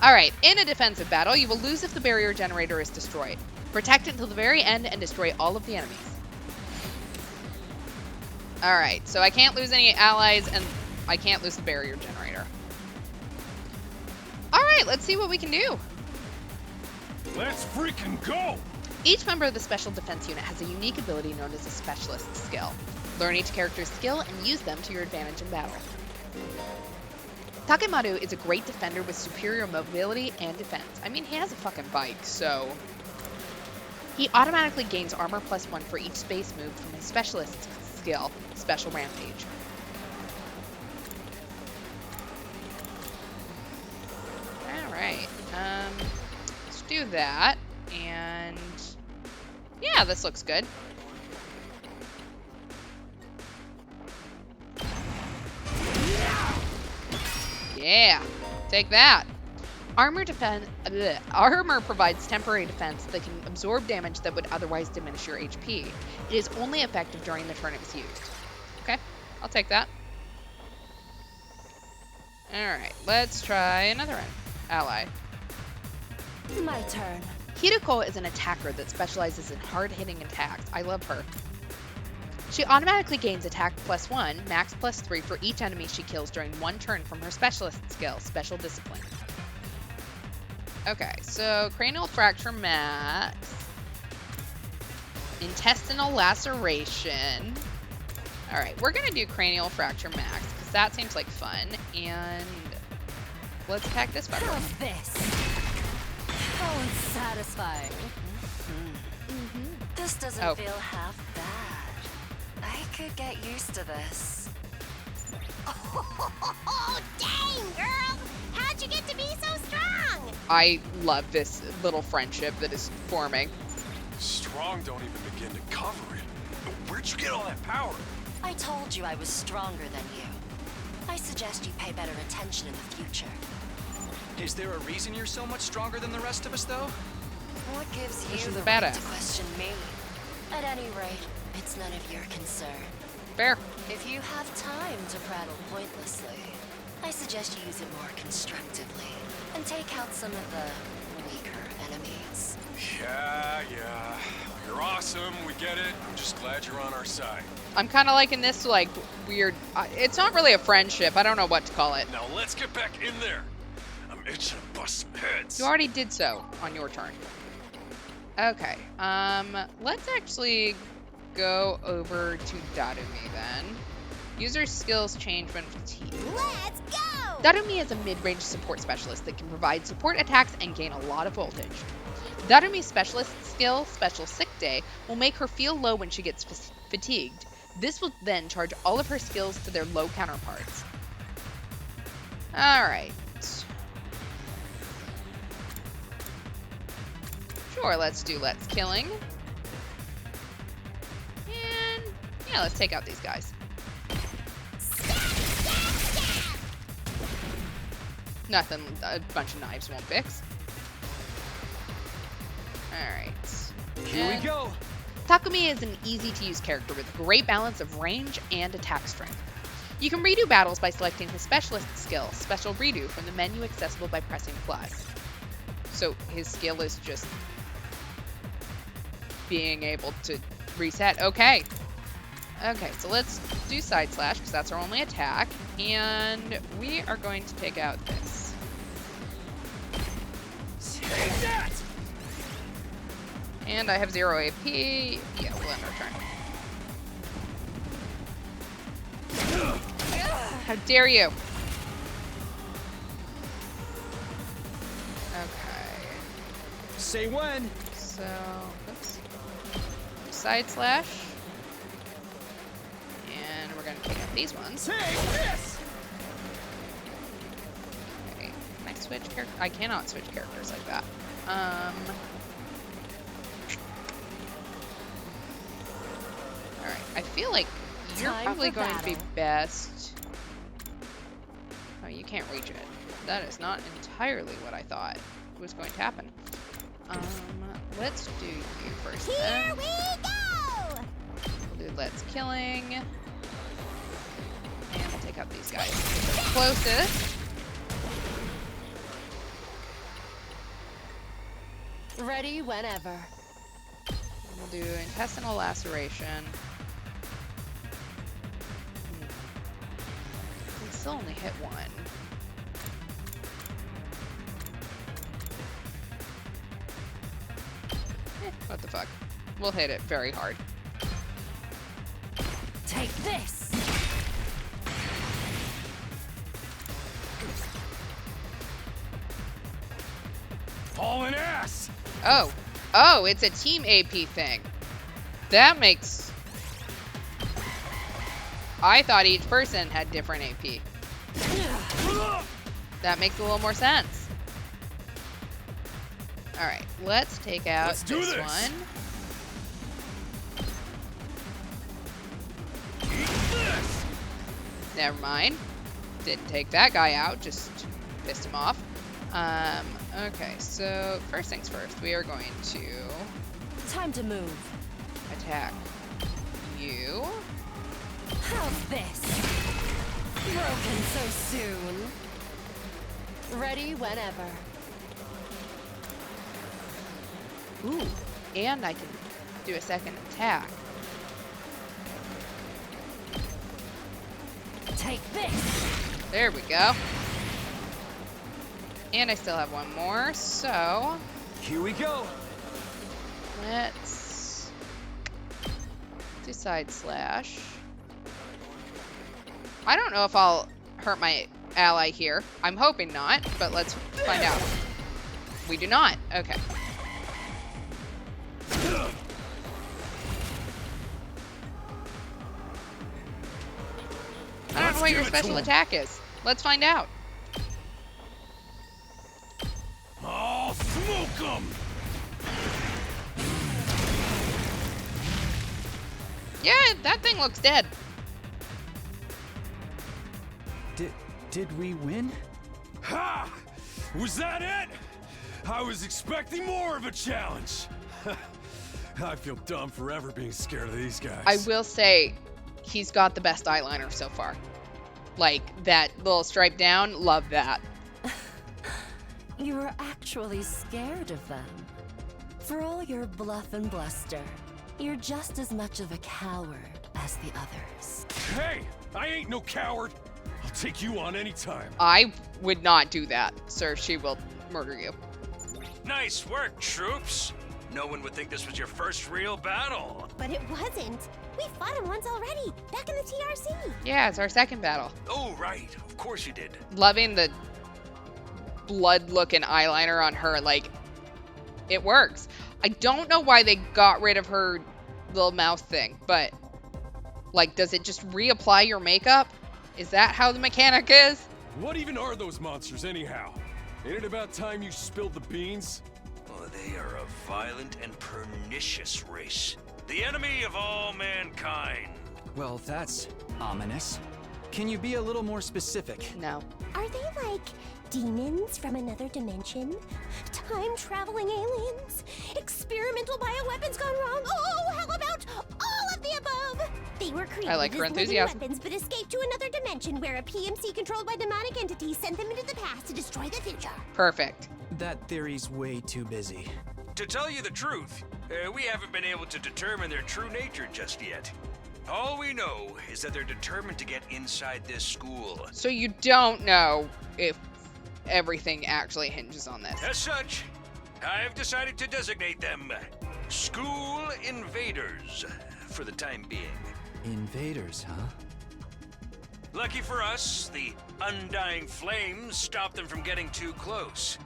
Alright, in a defensive battle, you will lose if the barrier generator is destroyed. Protect it until the very end and destroy all of the enemies. Alright, so I can't lose any allies and I can't lose the barrier generator. Alright, let's see what we can do. Let's freaking go! Each member of the Special Defense Unit has a unique ability known as a Specialist skill. Learn each character's skill and use them to your advantage in battle. Takemaru is a great defender with superior mobility and defense. I mean, he has a fucking bike, so... He automatically gains armor +1 for each space move from his Specialist skill, Special Rampage. Alright, let's do that, and... Yeah, this looks good. Yeah, take that. Armor provides temporary defense that can absorb damage that would otherwise diminish your HP. It is only effective during the turn it was used. Okay, I'll take that. Alright, let's try another ally. My turn. Hiruko is an attacker that specializes in hard-hitting attacks. I love her. She automatically gains attack +1, max +3 for each enemy she kills during one turn from her specialist skill, Special Discipline. Okay, so cranial fracture max, intestinal laceration. All right, we're gonna do cranial fracture max because that seems like fun, and let's attack this fucker. How's this? Oh, it's satisfying. This doesn't feel half bad. I could get used to this. Oh, dang, girl! How'd you get to be so strong? I love this little friendship that is forming. Strong don't even begin to cover it. Where'd you get all that power? I told you I was stronger than you. I suggest you pay better attention in the future. Is there a reason you're so much stronger than the rest of us, though? What gives This you is the a right badass. to question me? At any rate, it's none of your concern. Fair. If you have time to prattle pointlessly, I suggest you use it more constructively and take out some of the weaker enemies. Yeah. You're awesome, we get it. I'm just glad you're on our side. I'm kind of liking this, like, weird... it's not really a friendship. I don't know what to call it. Now let's get back in there. I'm itching to bust some heads. You already did so on your turn. Okay. Let's actually go over to Darumi then. User skills change when fatigued. Let's go! Darumi is a mid-range support specialist that can provide support attacks and gain a lot of voltage. Darumi's specialist skill, Special Sick Day, will make her feel low when she gets fatigued. This will then charge all of her skills to their low counterparts. Alright. Sure, let's killing. And yeah, let's take out these guys. Nothing a bunch of knives won't fix. Alright. Here we go. Takumi is an easy-to-use character with a great balance of range and attack strength. You can redo battles by selecting his specialist skill, Special Redo, from the menu accessible by pressing plus. So his skill is just being able to reset. Okay. Okay, so let's do Side Slash, because that's our only attack. And we are going to take out this. Take that! And I have 0 AP. Yeah, we'll end our turn. How dare you? Okay. Say when. So, oops. Side Slash. And we're going to take out these ones. Take this! Okay. Can I switch character? I cannot switch characters like that. Alright, I feel like you're probably going to be best. Oh, you can't reach it. That is not entirely what I thought was going to happen. Let's do you first then. Here we go! We'll do Let's Killing. And we'll take out these guys. Closest. Ready whenever. We'll do Intestinal Laceration. We still only hit one. What the fuck? We'll hit it very hard. Take this! Hauling ass! Oh. Oh, it's a team AP thing. That makes... I thought each person had different AP. That makes a little more sense. Alright, let's take out this one. Never mind. Didn't take that guy out, just pissed him off. Okay, so first things first, we are going to Time to move. attack you. How's this? Broken so soon. Ready whenever. Ooh, and I can do a second attack. Take this. There we go. And I still have one more, so Here we go. let's do Side Slash. I don't know if I'll hurt my ally here. I'm hoping not, but let's find out. We do not. Okay. I don't know what your special attack is. Let's find out. Yeah, that thing looks dead. Did we win? Ha! Was that it? I was expecting more of a challenge. I feel dumb forever being scared of these guys. I will say, he's got the best eyeliner so far. Like, that little stripe down, love that. You were actually scared of them. For all your bluff and bluster, you're just as much of a coward as the others. Hey, I ain't no coward. I'll take you on anytime. I would not do that, sir. She will murder you. Nice work, troops. No one would think this was your first real battle. But it wasn't. We fought him once already, back in the TRC. Yeah, it's our second battle. Oh, right. Of course you did. Loving the blood-looking eyeliner on her. Like, it works. I don't know why they got rid of her little mouth thing, but, like, does it just reapply your makeup? Is that how the mechanic is? What even are those monsters, anyhow? Ain't it about time you spilled the beans? Oh, they are a violent and pernicious race. The enemy of all mankind. Well, that's ominous. Can you be a little more specific? No. Are they like demons from another dimension? Time-traveling aliens? Experimental bioweapons gone wrong? Oh, how about all of the above? They were created I like her as living enthusiasm. weapons but escaped to another dimension where a PMC controlled by demonic entities sent them into the past to destroy the future. Perfect. That theory's way too busy. To tell you the truth, we haven't been able to determine their true nature just yet. All we know is that they're determined to get inside this school. So you don't know if everything actually hinges on this. As such, I've decided to designate them School Invaders for the time being. Invaders, huh? Lucky for us, the undying flames stop them from getting too close.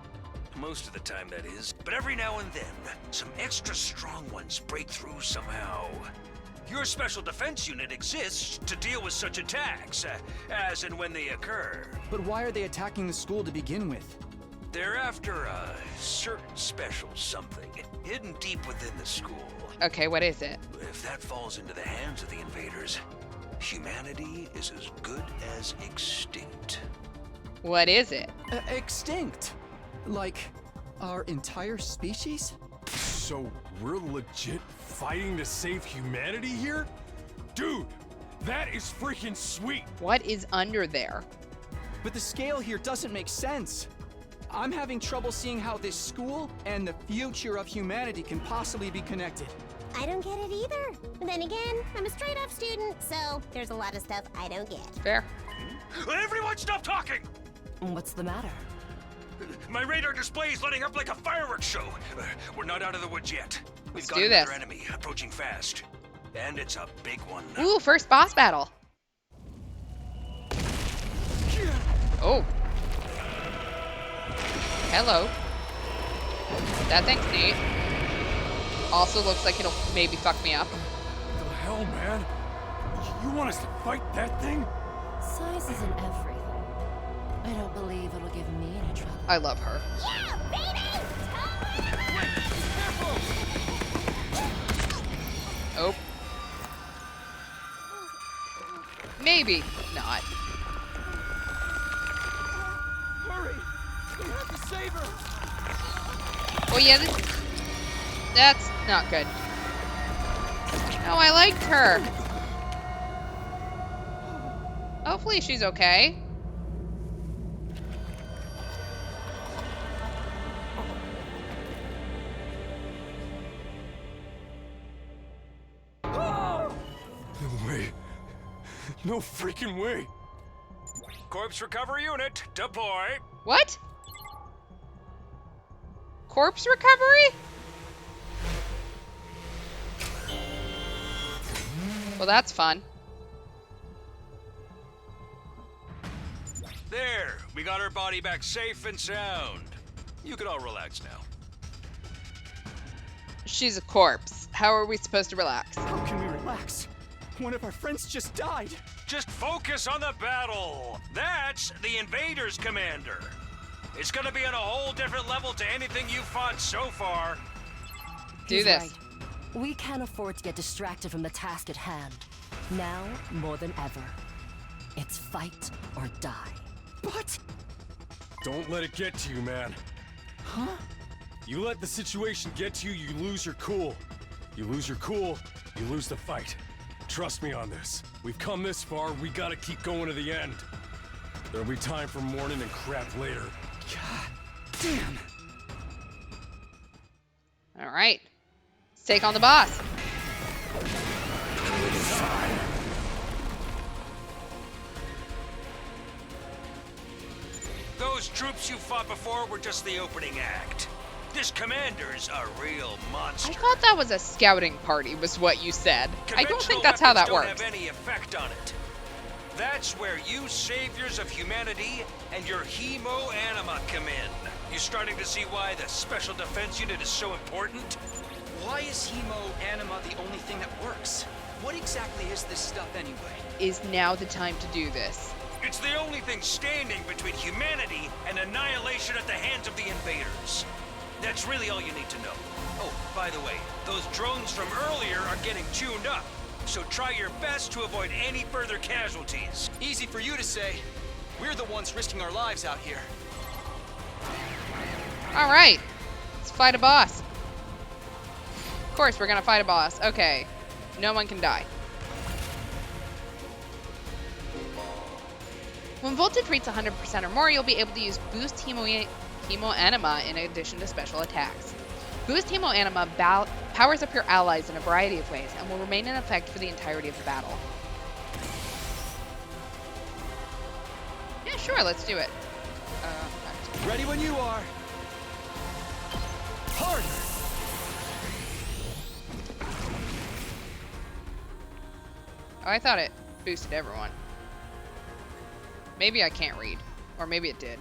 Most of the time, that is. But every now and then, some extra strong ones break through somehow. Your special defense unit exists to deal with such attacks, as and when they occur. But why are they attacking the school to begin with? They're after a certain special something, hidden deep within the school. Okay, what is it? If that falls into the hands of the invaders, humanity is as good as extinct. What is it? Extinct? Like, our entire species? So we're legit fighting to save humanity here? Dude, that is freaking sweet. What is under there? But the scale here doesn't make sense. I'm having trouble seeing how this school and the future of humanity can possibly be connected. I don't get it either. Then again, I'm a straight-up student, so there's a lot of stuff I don't get. Fair. Everyone stop talking! What's the matter? My radar display is lighting up like a fireworks show. We're not out of the woods yet. We've got do another this. enemy approaching fast. And it's a big one. Ooh, first boss battle. Oh. Hello. That thing's neat. Also looks like it'll maybe fuck me up. The hell, man? You want us to fight that thing? Size isn't everything. I don't believe it'll give me any trouble. I love her. Yeah, baby! Oh. Maybe not. Hurry! We have to save her! Oh yeah, that's not good. No, I liked her. Hopefully she's okay. No way. No freaking way. Corpse recovery unit, deploy. What? Corpse recovery? Well, that's fun. There, we got her body back safe and sound. You can all relax now. She's a corpse. How are we supposed to relax? How can we relax? One of our friends just died. Just focus on the battle. That's the Invaders Commander. It's gonna be on a whole different level to anything you've fought so far. Do He's this. right. We can't afford to get distracted from the task at hand. Now, more than ever. It's fight or die. But... Don't let it get to you, man. Huh? You let the situation get to you, you lose your cool. You lose your cool, you lose the fight. Trust me on this. We've come this far, we gotta keep going to the end. There'll be time for mourning and crap later. God damn. All right. Let's take on the boss. Those troops you fought before were just the opening act. This commander's a real monster. I thought that was a scouting party, was what you said. I don't think that's how that works. Don't have any effect on it. That's where you saviors of humanity and your hemo anima come in. You starting to see why the Special Defense Unit is so important? Why is hemo anima the only thing that works? What exactly is this stuff anyway? Is now the time to do this? It's the only thing standing between humanity and annihilation at the hands of the invaders. That's really all you need to know. Oh, by the way, those drones from earlier are getting tuned up, so try your best to avoid any further casualties. Easy for you to say. We're the ones risking our lives out here. All right, let's fight a boss. Of course, we're gonna fight a boss. Okay, no one can die. When voltage reaches 100% or more, you'll be able to use Boost Hemo Anima in addition to special attacks. Boost Hemo Anima powers up your allies in a variety of ways and will remain in effect for the entirety of the battle. Yeah, sure, let's do it. Ready when you are. Harder! Oh, I thought it boosted everyone. Maybe I can't read. Or maybe it did.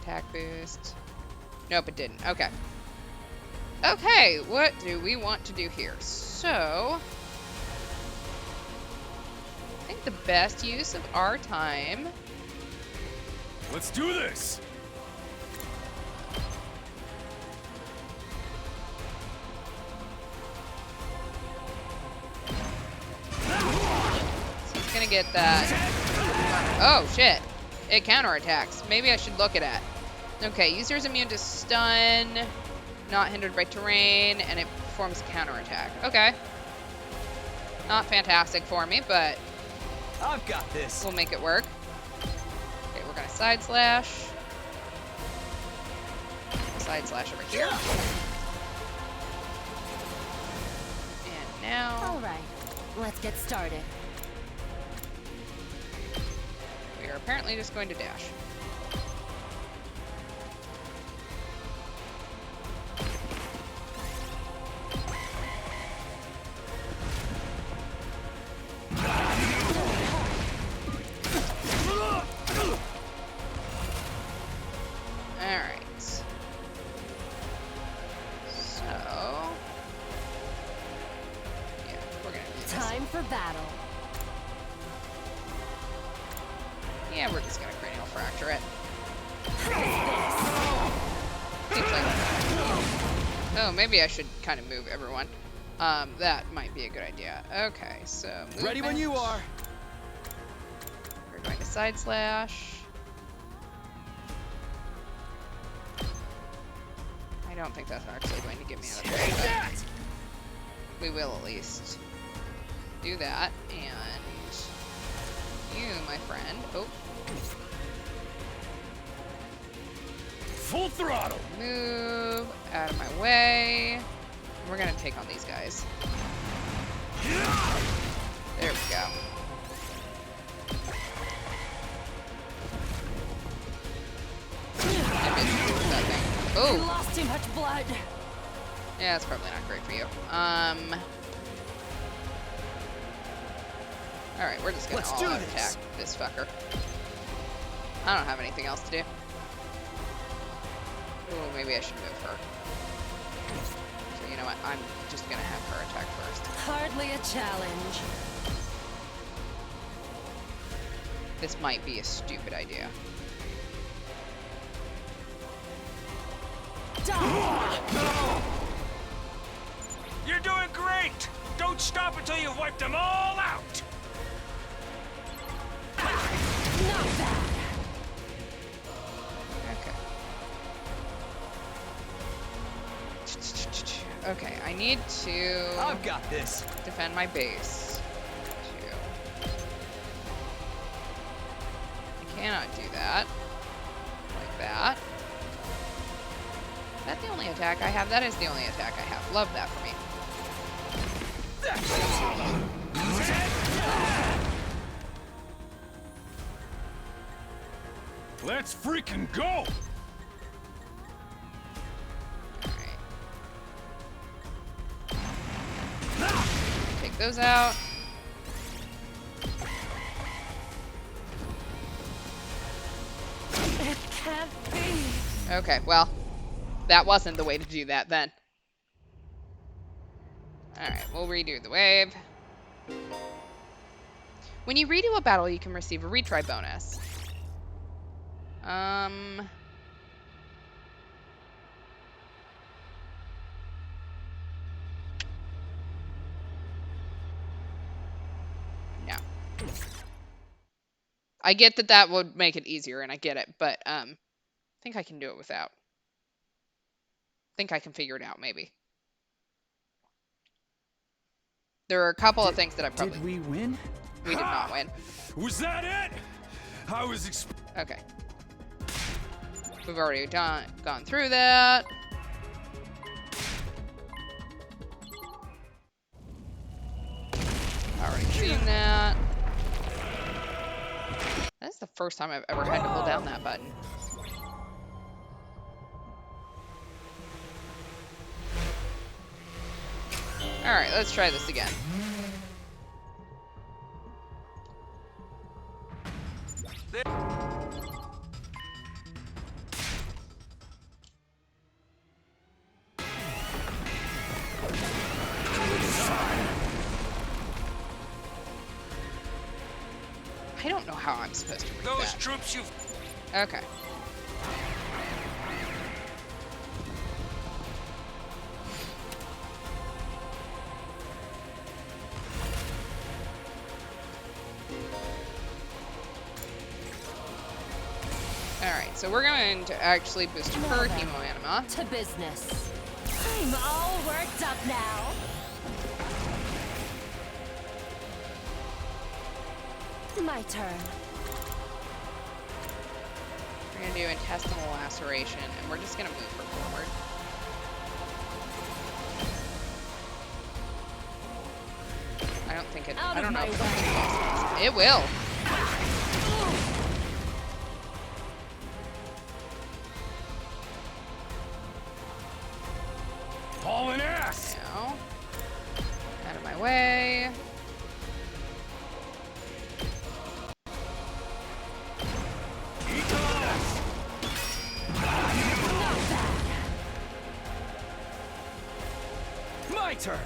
Attack boost. Nope, it didn't. Okay. Okay, what do we want to do here? So, I think the best use of our time... Let's do this! So he's gonna get that. Oh, shit. It counterattacks. Maybe I should look at it. Okay, user is immune to stun, not hindered by terrain, and it performs a counterattack. Okay. Not fantastic for me, but I've got this. We'll make it work. Okay, we're gonna side slash. Side slash over here. And now. All right, let's get started. We are apparently just going to dash. Battle. Yeah, we're just gonna cranial fracture it. Seems like... Oh, maybe I should kind of move everyone. That might be a good idea. Okay, so movement. Ready when you are. We're going to side slash. I don't think that's actually going to give me another. We will at least do that, and you, my friend. Oh. Full throttle. Move out of my way. We're gonna take on these guys. There we go. Oh. You lost too much blood. Yeah, that's probably not great for you. Alright, we're just gonna all attack this fucker. I don't have anything else to do. Oh, maybe I should move her. So you know what? I'm just gonna have her attack first. Hardly a challenge. This might be a stupid idea. You're doing great! Don't stop until you've wiped them all out! Not bad. Okay, I need to... I've got this. Defend my base. I cannot do that. Like that. Is that the only attack I have? That is the only attack I have. Love that for me. Let's freaking go! Take those out. It can't be. Okay, well, that wasn't the way to do that then. Alright, we'll redo the wave. When you redo a battle, you can receive a retry bonus. No. I get that that would make it easier, and I get it, but I think I can do it without. I think I can figure it out, maybe. There are a couple of things that I probably... Did we win? We did not win. Was that it? I was Okay. We've already gone through that. Already seen that. That's the first time I've ever had to hold down that button. Alright, let's try this again. I don't know how I'm supposed to read Those that. troops you've... Okay. Alright, so we're going to actually boost her hemo anima. To business. I'm all worked up now. My turn. We're gonna do intestinal laceration, and we're just gonna move her forward. I don't think it. Out I don't of know my if way. it will. hauling ass. Now, out of my way. My turn.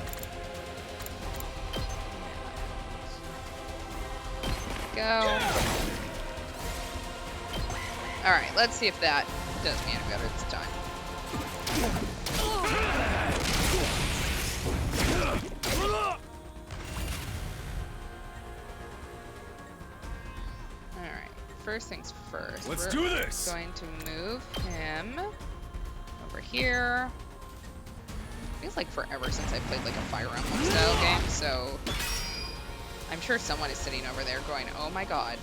Go. Alright, let's see if that does me any better this time. Alright, first things first. Let's We're do this! Going to move him over here. Feels like forever since I played like a Fire Emblem style game, so I'm sure someone is sitting over there going, oh my god.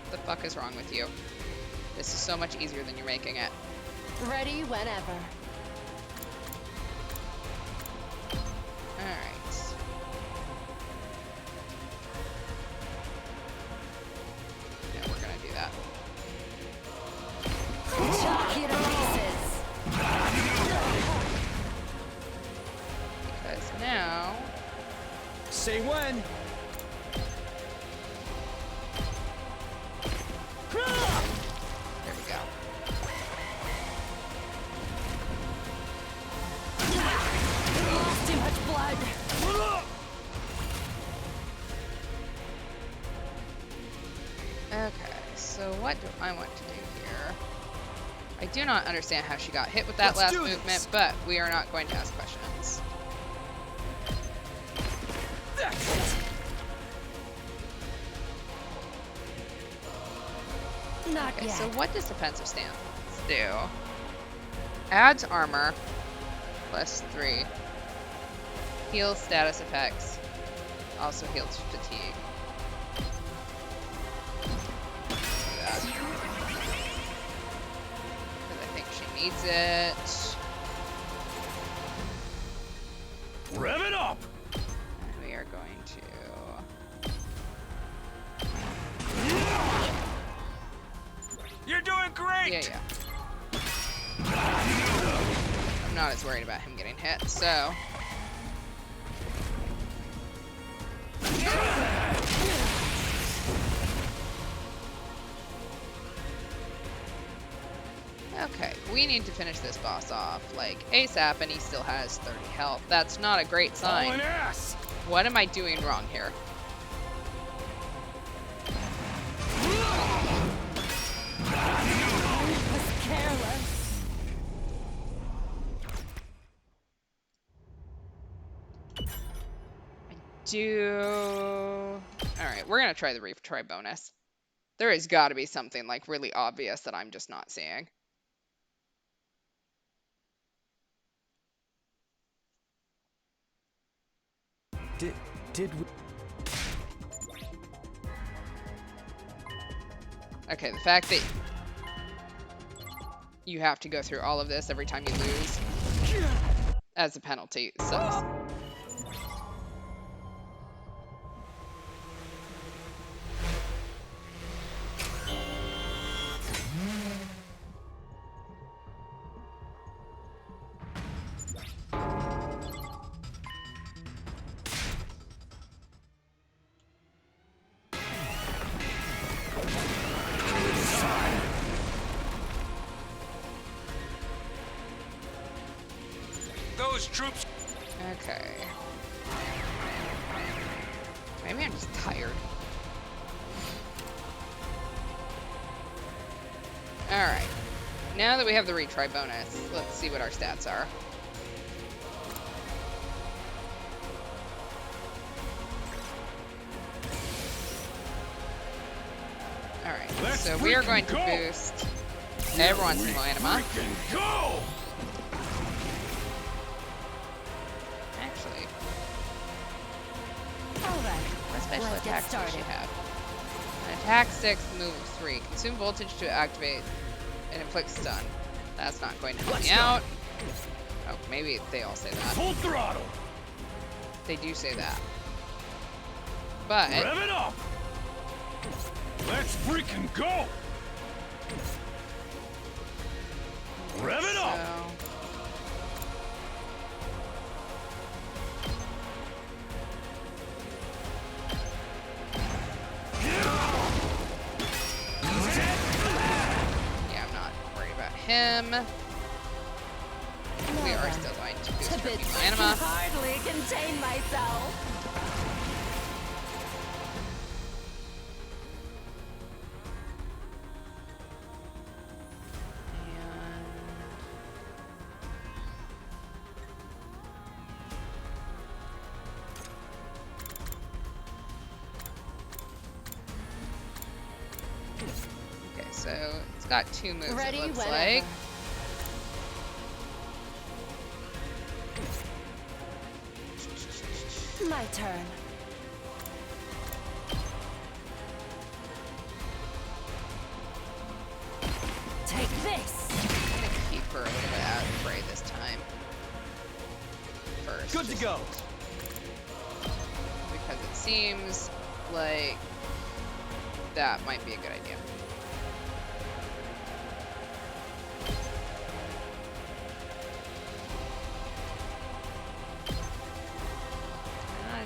What the fuck is wrong with you? This is so much easier than you're making it. Ready whenever. Alright. Yeah, we're gonna do that. Chuck you to pieces. Because now... Say when. There we go. Lost too much blood. Okay, so what do I want to do here? I do not understand how she got hit with that last movement, but we are not going to ask questions. Not Okay, yet. so what does defensive stance do? Adds armor, +3. Heals status effects. Also heals fatigue. Because I think she needs it. Rev it up! And we are going to... You're doing great! Yeah. I'm not as worried about him getting hit, so... Okay, we need to finish this boss off, like, ASAP, and he still has 30 health. That's not a great sign. What am I doing wrong here? Was careless. Alright, we're gonna try the retry bonus. There has got to be something, like, really obvious that I'm just not seeing. Did we... Okay, the fact that you have to go through all of this every time you lose as a penalty sucks. Those troops. Okay. Maybe I'm just tired. Alright. Now that we have the retry bonus, let's see what our stats are. Alright, so we are going to boost everyone's anima. Go! Actually, Alright, what special let's get attacks does she started. have? An attack 6, move 3. Consume voltage to activate and inflict stun. That's not going to help me out. Oh, maybe they all say that. Full throttle! They do say that. But Rev it up! Let's freaking go! Rev it up! Yeah, I'm not worried about him. We are still going to boost her Tidbits. people I can anima. hardly contain myself. Okay, so it's got 2 moves, Ready it looks whenever. like. My turn. Take this. I'm gonna keep her a little bit out of the fray this time. First. Good to go. Because it seems like that might be a good idea.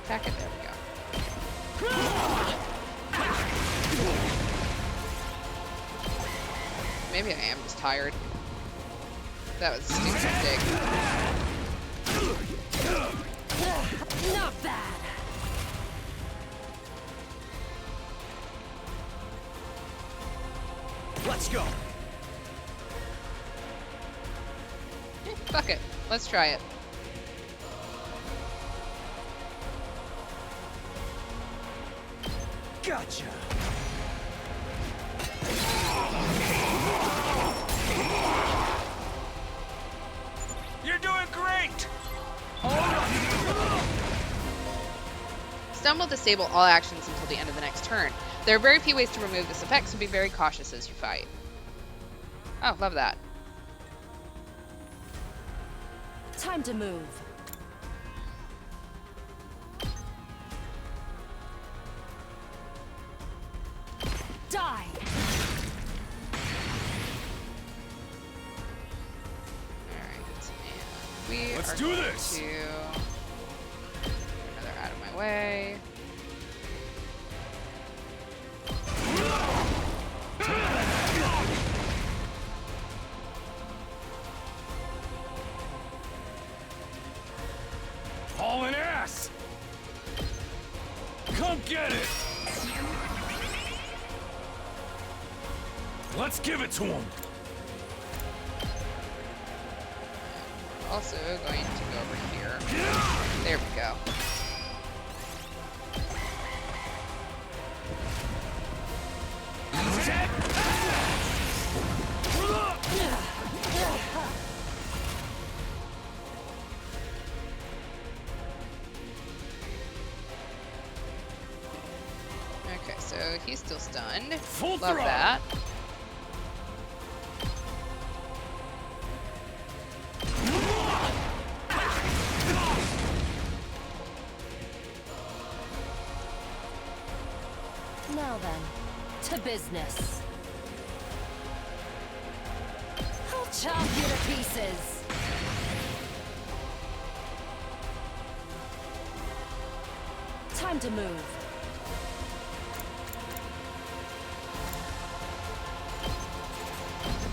Attack it, there we go. Maybe I am just tired. That was a stupid mistake. Not bad. Let's go. Fuck it. Let's try it. Gotcha. You're doing great! Stun will disable all actions until the end of the next turn. There are very few ways to remove this effect, so be very cautious as you fight. Oh, love that. Time to move. Die! Alright, and we Let's are do going this. to... Another out of my way. Hauling ass! Come get it! Let's give it to him! Also going to go over here. There we go. Okay, so he's still stunned. Full Love throttle. that. Now then, to business. I'll chop you to pieces. Time to move.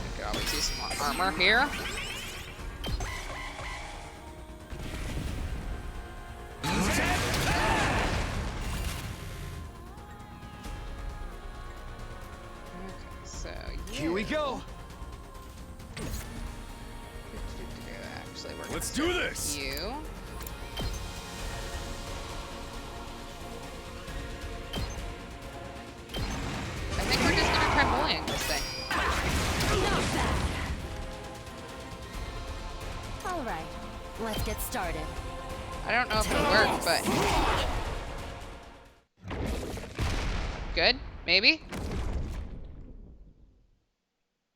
We could always use some more armor here. Okay, so Here we go. Actually, we're Let's gonna do start this. with you. I think we're just gonna try bullying this thing. All right, let's get started. I don't know if it'll work, but good, maybe.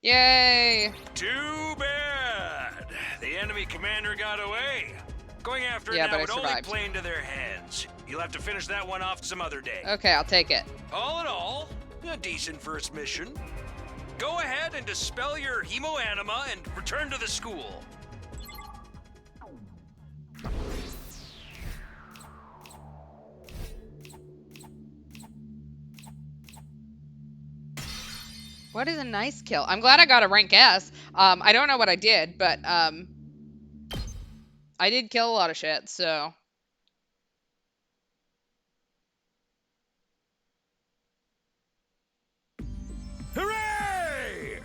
Yay! Too bad. The enemy commander got away. Going after it Yeah, now but I would only survived. play into their hands. You'll have to finish that one off some other day. Okay, I'll take it. All in all, a decent first mission. Go ahead and dispel your hemoanima and return to the school. What is a nice kill? I'm glad I got a rank S. I don't know what I did, but I did kill a lot of shit, so. Hooray!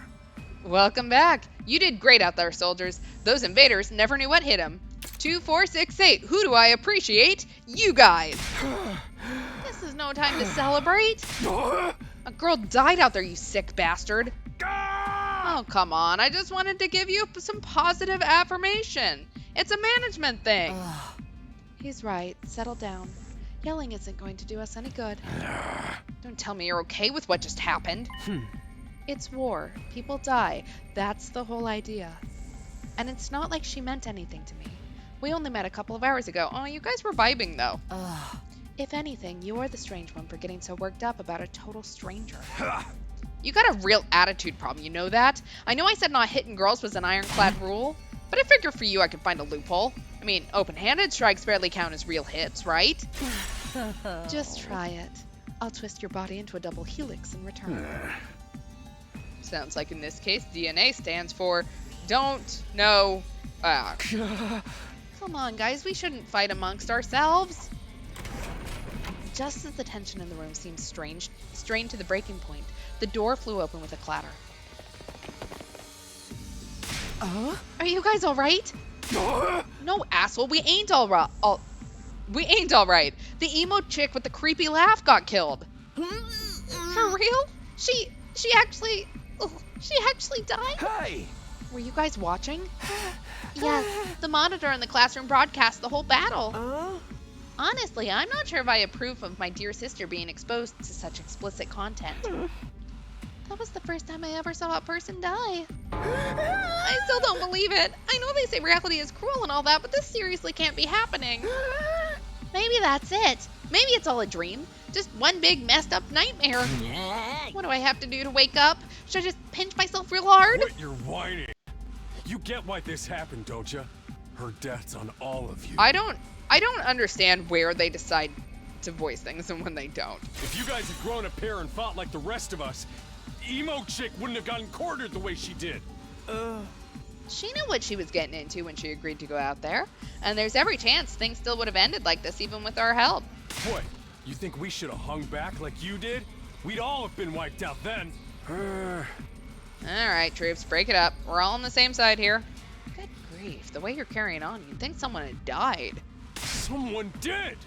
Welcome back. You did great out there, soldiers. Those invaders never knew what hit them. 2, 4, 6, 8. Who do I appreciate? You guys. This is no time to celebrate. A girl died out there, you sick bastard. Oh, come on. I just wanted to give you some positive affirmation. It's a management thing. He's right. Settle down. Yelling isn't going to do us any good. Don't tell me you're okay with what just happened. It's war. People die. That's the whole idea. And it's not like she meant anything to me. We only met a couple of hours ago. Oh, you guys were vibing, though. If anything, you're the strange one for getting so worked up about a total stranger. You got a real attitude problem, you know that? I know I said not hitting girls was an ironclad rule, but I figure for you I could find a loophole. I mean, open-handed strikes barely count as real hits, right? Just try it. I'll twist your body into a double helix in return. Sounds like in this case, DNA stands for don't know. Come on, guys, we shouldn't fight amongst ourselves. Just as the tension in the room seemed strained to the breaking point, the door flew open with a clatter. Are you guys all right? No, asshole, we ain't all right. The emo chick with the creepy laugh got killed. For real? She actually died? Hey! Were you guys watching? Yes, the monitor in the classroom broadcast the whole battle. Honestly, I'm not sure if I approve of my dear sister being exposed to such explicit content. That was the first time I ever saw a person die. I still don't believe it. I know they say reality is cruel and all that, but this seriously can't be happening. Maybe that's it. Maybe it's all a dream. Just one big messed up nightmare. What do I have to do to wake up? Should I just pinch myself real hard? Quit your whining. You get why this happened, don't you? Her death's on all of you. I don't understand where they decide to voice things and when they don't. If you guys had grown a pair and fought like the rest of us, emo chick wouldn't have gotten cornered the way she did. She knew what she was getting into when she agreed to go out there, and there's every chance things still would have ended like this even with our help. What? You think we should have hung back like you did? We'd all have been wiped out then. Alright, troops, break it up. We're all on the same side here. Good grief, the way you're carrying on, you'd think someone had died. Someone did!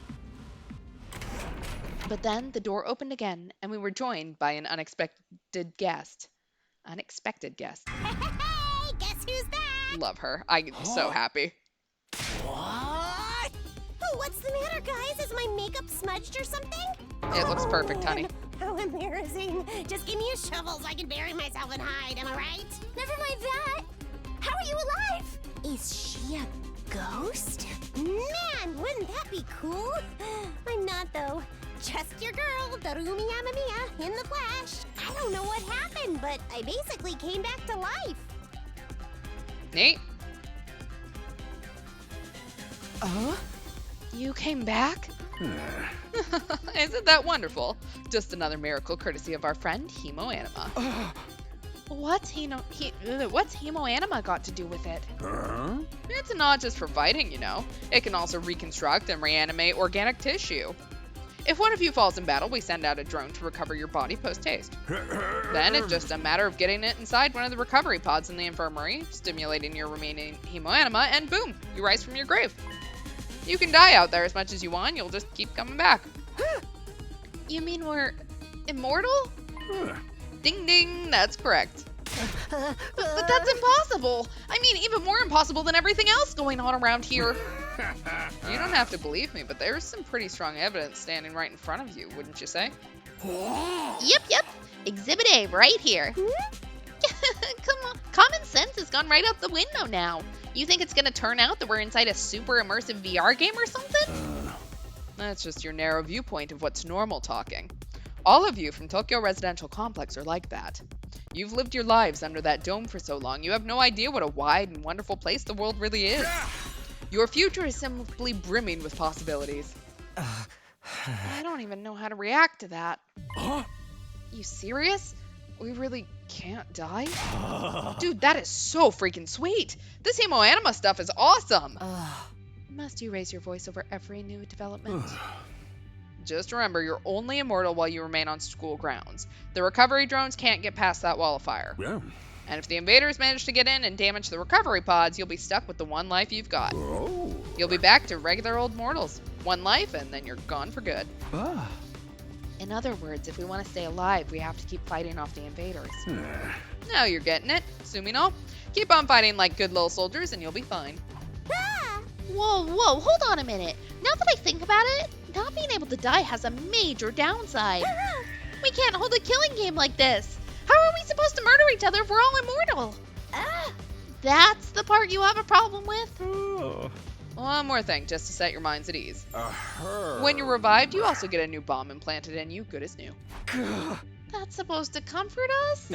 But then the door opened again, and we were joined by an unexpected guest. Unexpected guest. Hey, guess who's back? Love her. I'm so happy. What? Oh, what's the matter, guys? Is my makeup smudged or something? It looks perfect, honey. How embarrassing. Just give me a shovel so I can bury myself and hide, am I right? Never mind that. How are you alive? Is she a ghost? Man, wouldn't that be cool? I'm not, though. Just your girl, Darumi Yamamiya, in the flesh. I don't know what happened, but I basically came back to life. Nate? You came back? Isn't that wonderful? Just another miracle courtesy of our friend Hemo Anima. What's Hemo Anima got to do with it? It's not just for fighting, you know. It can also reconstruct and reanimate organic tissue. If one of you falls in battle, we send out a drone to recover your body post-haste. Then it's just a matter of getting it inside one of the recovery pods in the infirmary, stimulating your remaining Hemo Anima, and boom, you rise from your grave. You can die out there as much as you want, you'll just keep coming back. You mean we're immortal? Ding ding, that's correct. But that's impossible. I mean, even more impossible than everything else going on around here. You don't have to believe me, but there's some pretty strong evidence standing right in front of you, wouldn't you say? Yep. Exhibit A right here. Come on. Common sense has gone right out the window now. You think it's gonna turn out that we're inside a super immersive VR game or something? That's just your narrow viewpoint of what's normal talking. All of you from Tokyo Residential Complex are like that. You've lived your lives under that dome for so long, you have no idea what a wide and wonderful place the world really is. Your future is simply brimming with possibilities. I don't even know how to react to that. You serious? We really can't die? Dude, that is so freaking sweet. This Hemo Anima stuff is awesome. Must you raise your voice over every new development? Just remember, you're only immortal while you remain on school grounds. The recovery drones can't get past that wall of fire. Yeah. And if the invaders manage to get in and damage the recovery pods, you'll be stuck with the one life you've got. Oh. You'll be back to regular old mortals. One life, and then you're gone for good. In other words, if we want to stay alive, we have to keep fighting off the invaders. Now you're getting it, Sumino. Keep on fighting like good little soldiers, and you'll be fine. Whoa, hold on a minute. Now that I think about it, not being able to die has a major downside. We can't hold a killing game like this. How are we supposed to murder each other if we're all immortal? That's the part you have a problem with? One more thing, just to set your minds at ease. When you're revived, you also get a new bomb implanted in you, good as new. That's supposed to comfort us?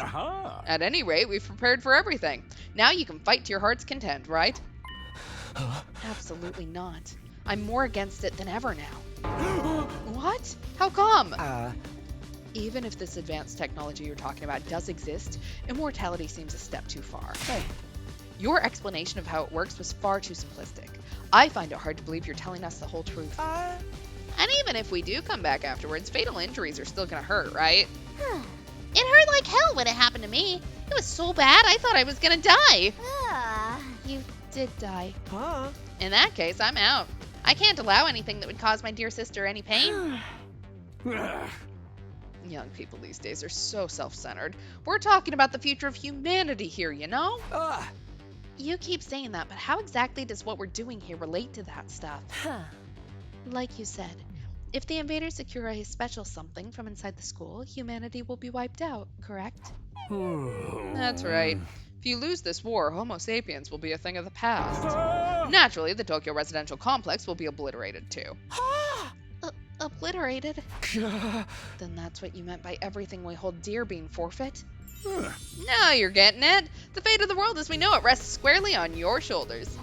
At any rate, we've prepared for everything. Now you can fight to your heart's content, right? Absolutely not. I'm more against it than ever now. What? How come? Even if this advanced technology you're talking about does exist, immortality seems a step too far. Your explanation of how it works was far too simplistic. I find it hard to believe you're telling us the whole truth. And even if we do come back afterwards, fatal injuries are still gonna hurt, right? It hurt like hell when it happened to me. It was so bad I thought I was gonna die. did die. Huh? In that case, I'm out. I can't allow anything that would cause my dear sister any pain. Young people these days are so self-centered. We're talking about the future of humanity here, you know? You keep saying that, but how exactly does what we're doing here relate to that stuff? Like you said, if the invaders secure a special something from inside the school, humanity will be wiped out, correct? That's right. If you lose this war, Homo sapiens will be a thing of the past. Naturally, the Tokyo residential complex will be obliterated too. Obliterated? Then that's what you meant by everything we hold dear being forfeit? Now you're getting it. The fate of the world as we know it rests squarely on your shoulders.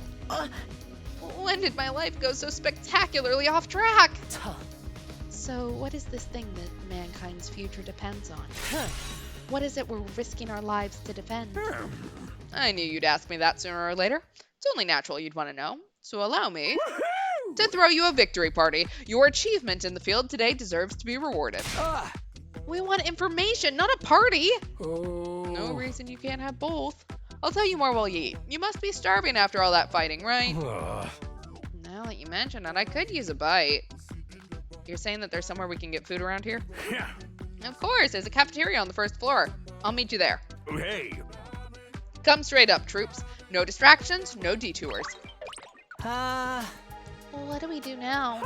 When did my life go so spectacularly off track? So what is this thing that mankind's future depends on? What is it we're risking our lives to defend? I knew you'd ask me that sooner or later. It's only natural you'd want to know. So allow me to throw you a victory party. Your achievement in the field today deserves to be rewarded. We want information, not a party. No reason you can't have both. I'll tell you more while you eat. You must be starving after all that fighting, right? Now that you mention it, I could use a bite. You're saying that there's somewhere we can get food around here? Yeah. Of course, there's a cafeteria on the first floor. I'll meet you there. Hey. Come straight up, troops. No distractions, no detours. What do we do now?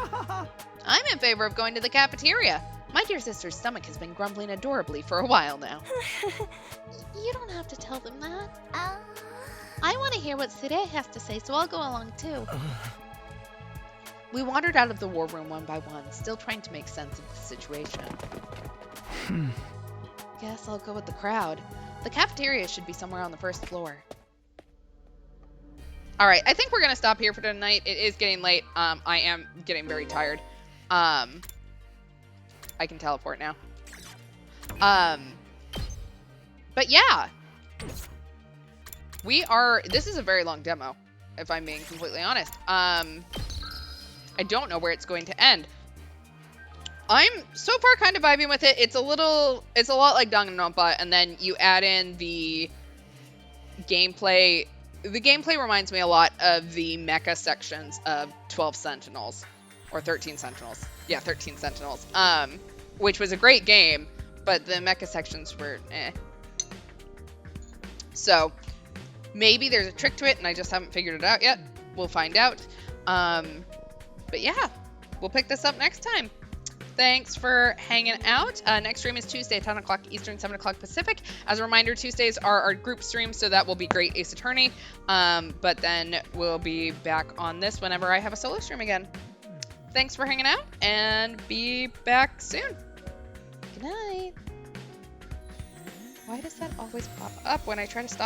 I'm in favor of going to the cafeteria. My dear sister's stomach has been grumbling adorably for a while now. You don't have to tell them that. I want to hear what Sire has to say, so I'll go along too. We wandered out of the war room one by one, still trying to make sense of the situation. Guess I'll go with the crowd. The cafeteria should be somewhere on the first floor. Alright, I think we're going to stop here for tonight. It is getting late. I am getting very tired. I can teleport now. But yeah. This is a very long demo, if I'm being completely honest. I don't know where it's going to end. I'm so far kind of vibing with it. It's a lot like Danganronpa, and then you add in the gameplay. The gameplay reminds me a lot of the mecha sections of 12 Sentinels, or 13 Sentinels. Yeah, 13 Sentinels. Which was a great game, but the mecha sections were eh. So maybe there's a trick to it, and I just haven't figured it out yet. We'll find out. But yeah, we'll pick this up next time. Thanks for hanging out. Next stream is Tuesday at 10 o'clock Eastern, 7 o'clock Pacific. As a reminder, Tuesdays are our group streams, so that will be Great Ace Attorney. But then we'll be back on this whenever I have a solo stream again. Thanks for hanging out, and be back soon. Good night. Why does that always pop up when I try to stop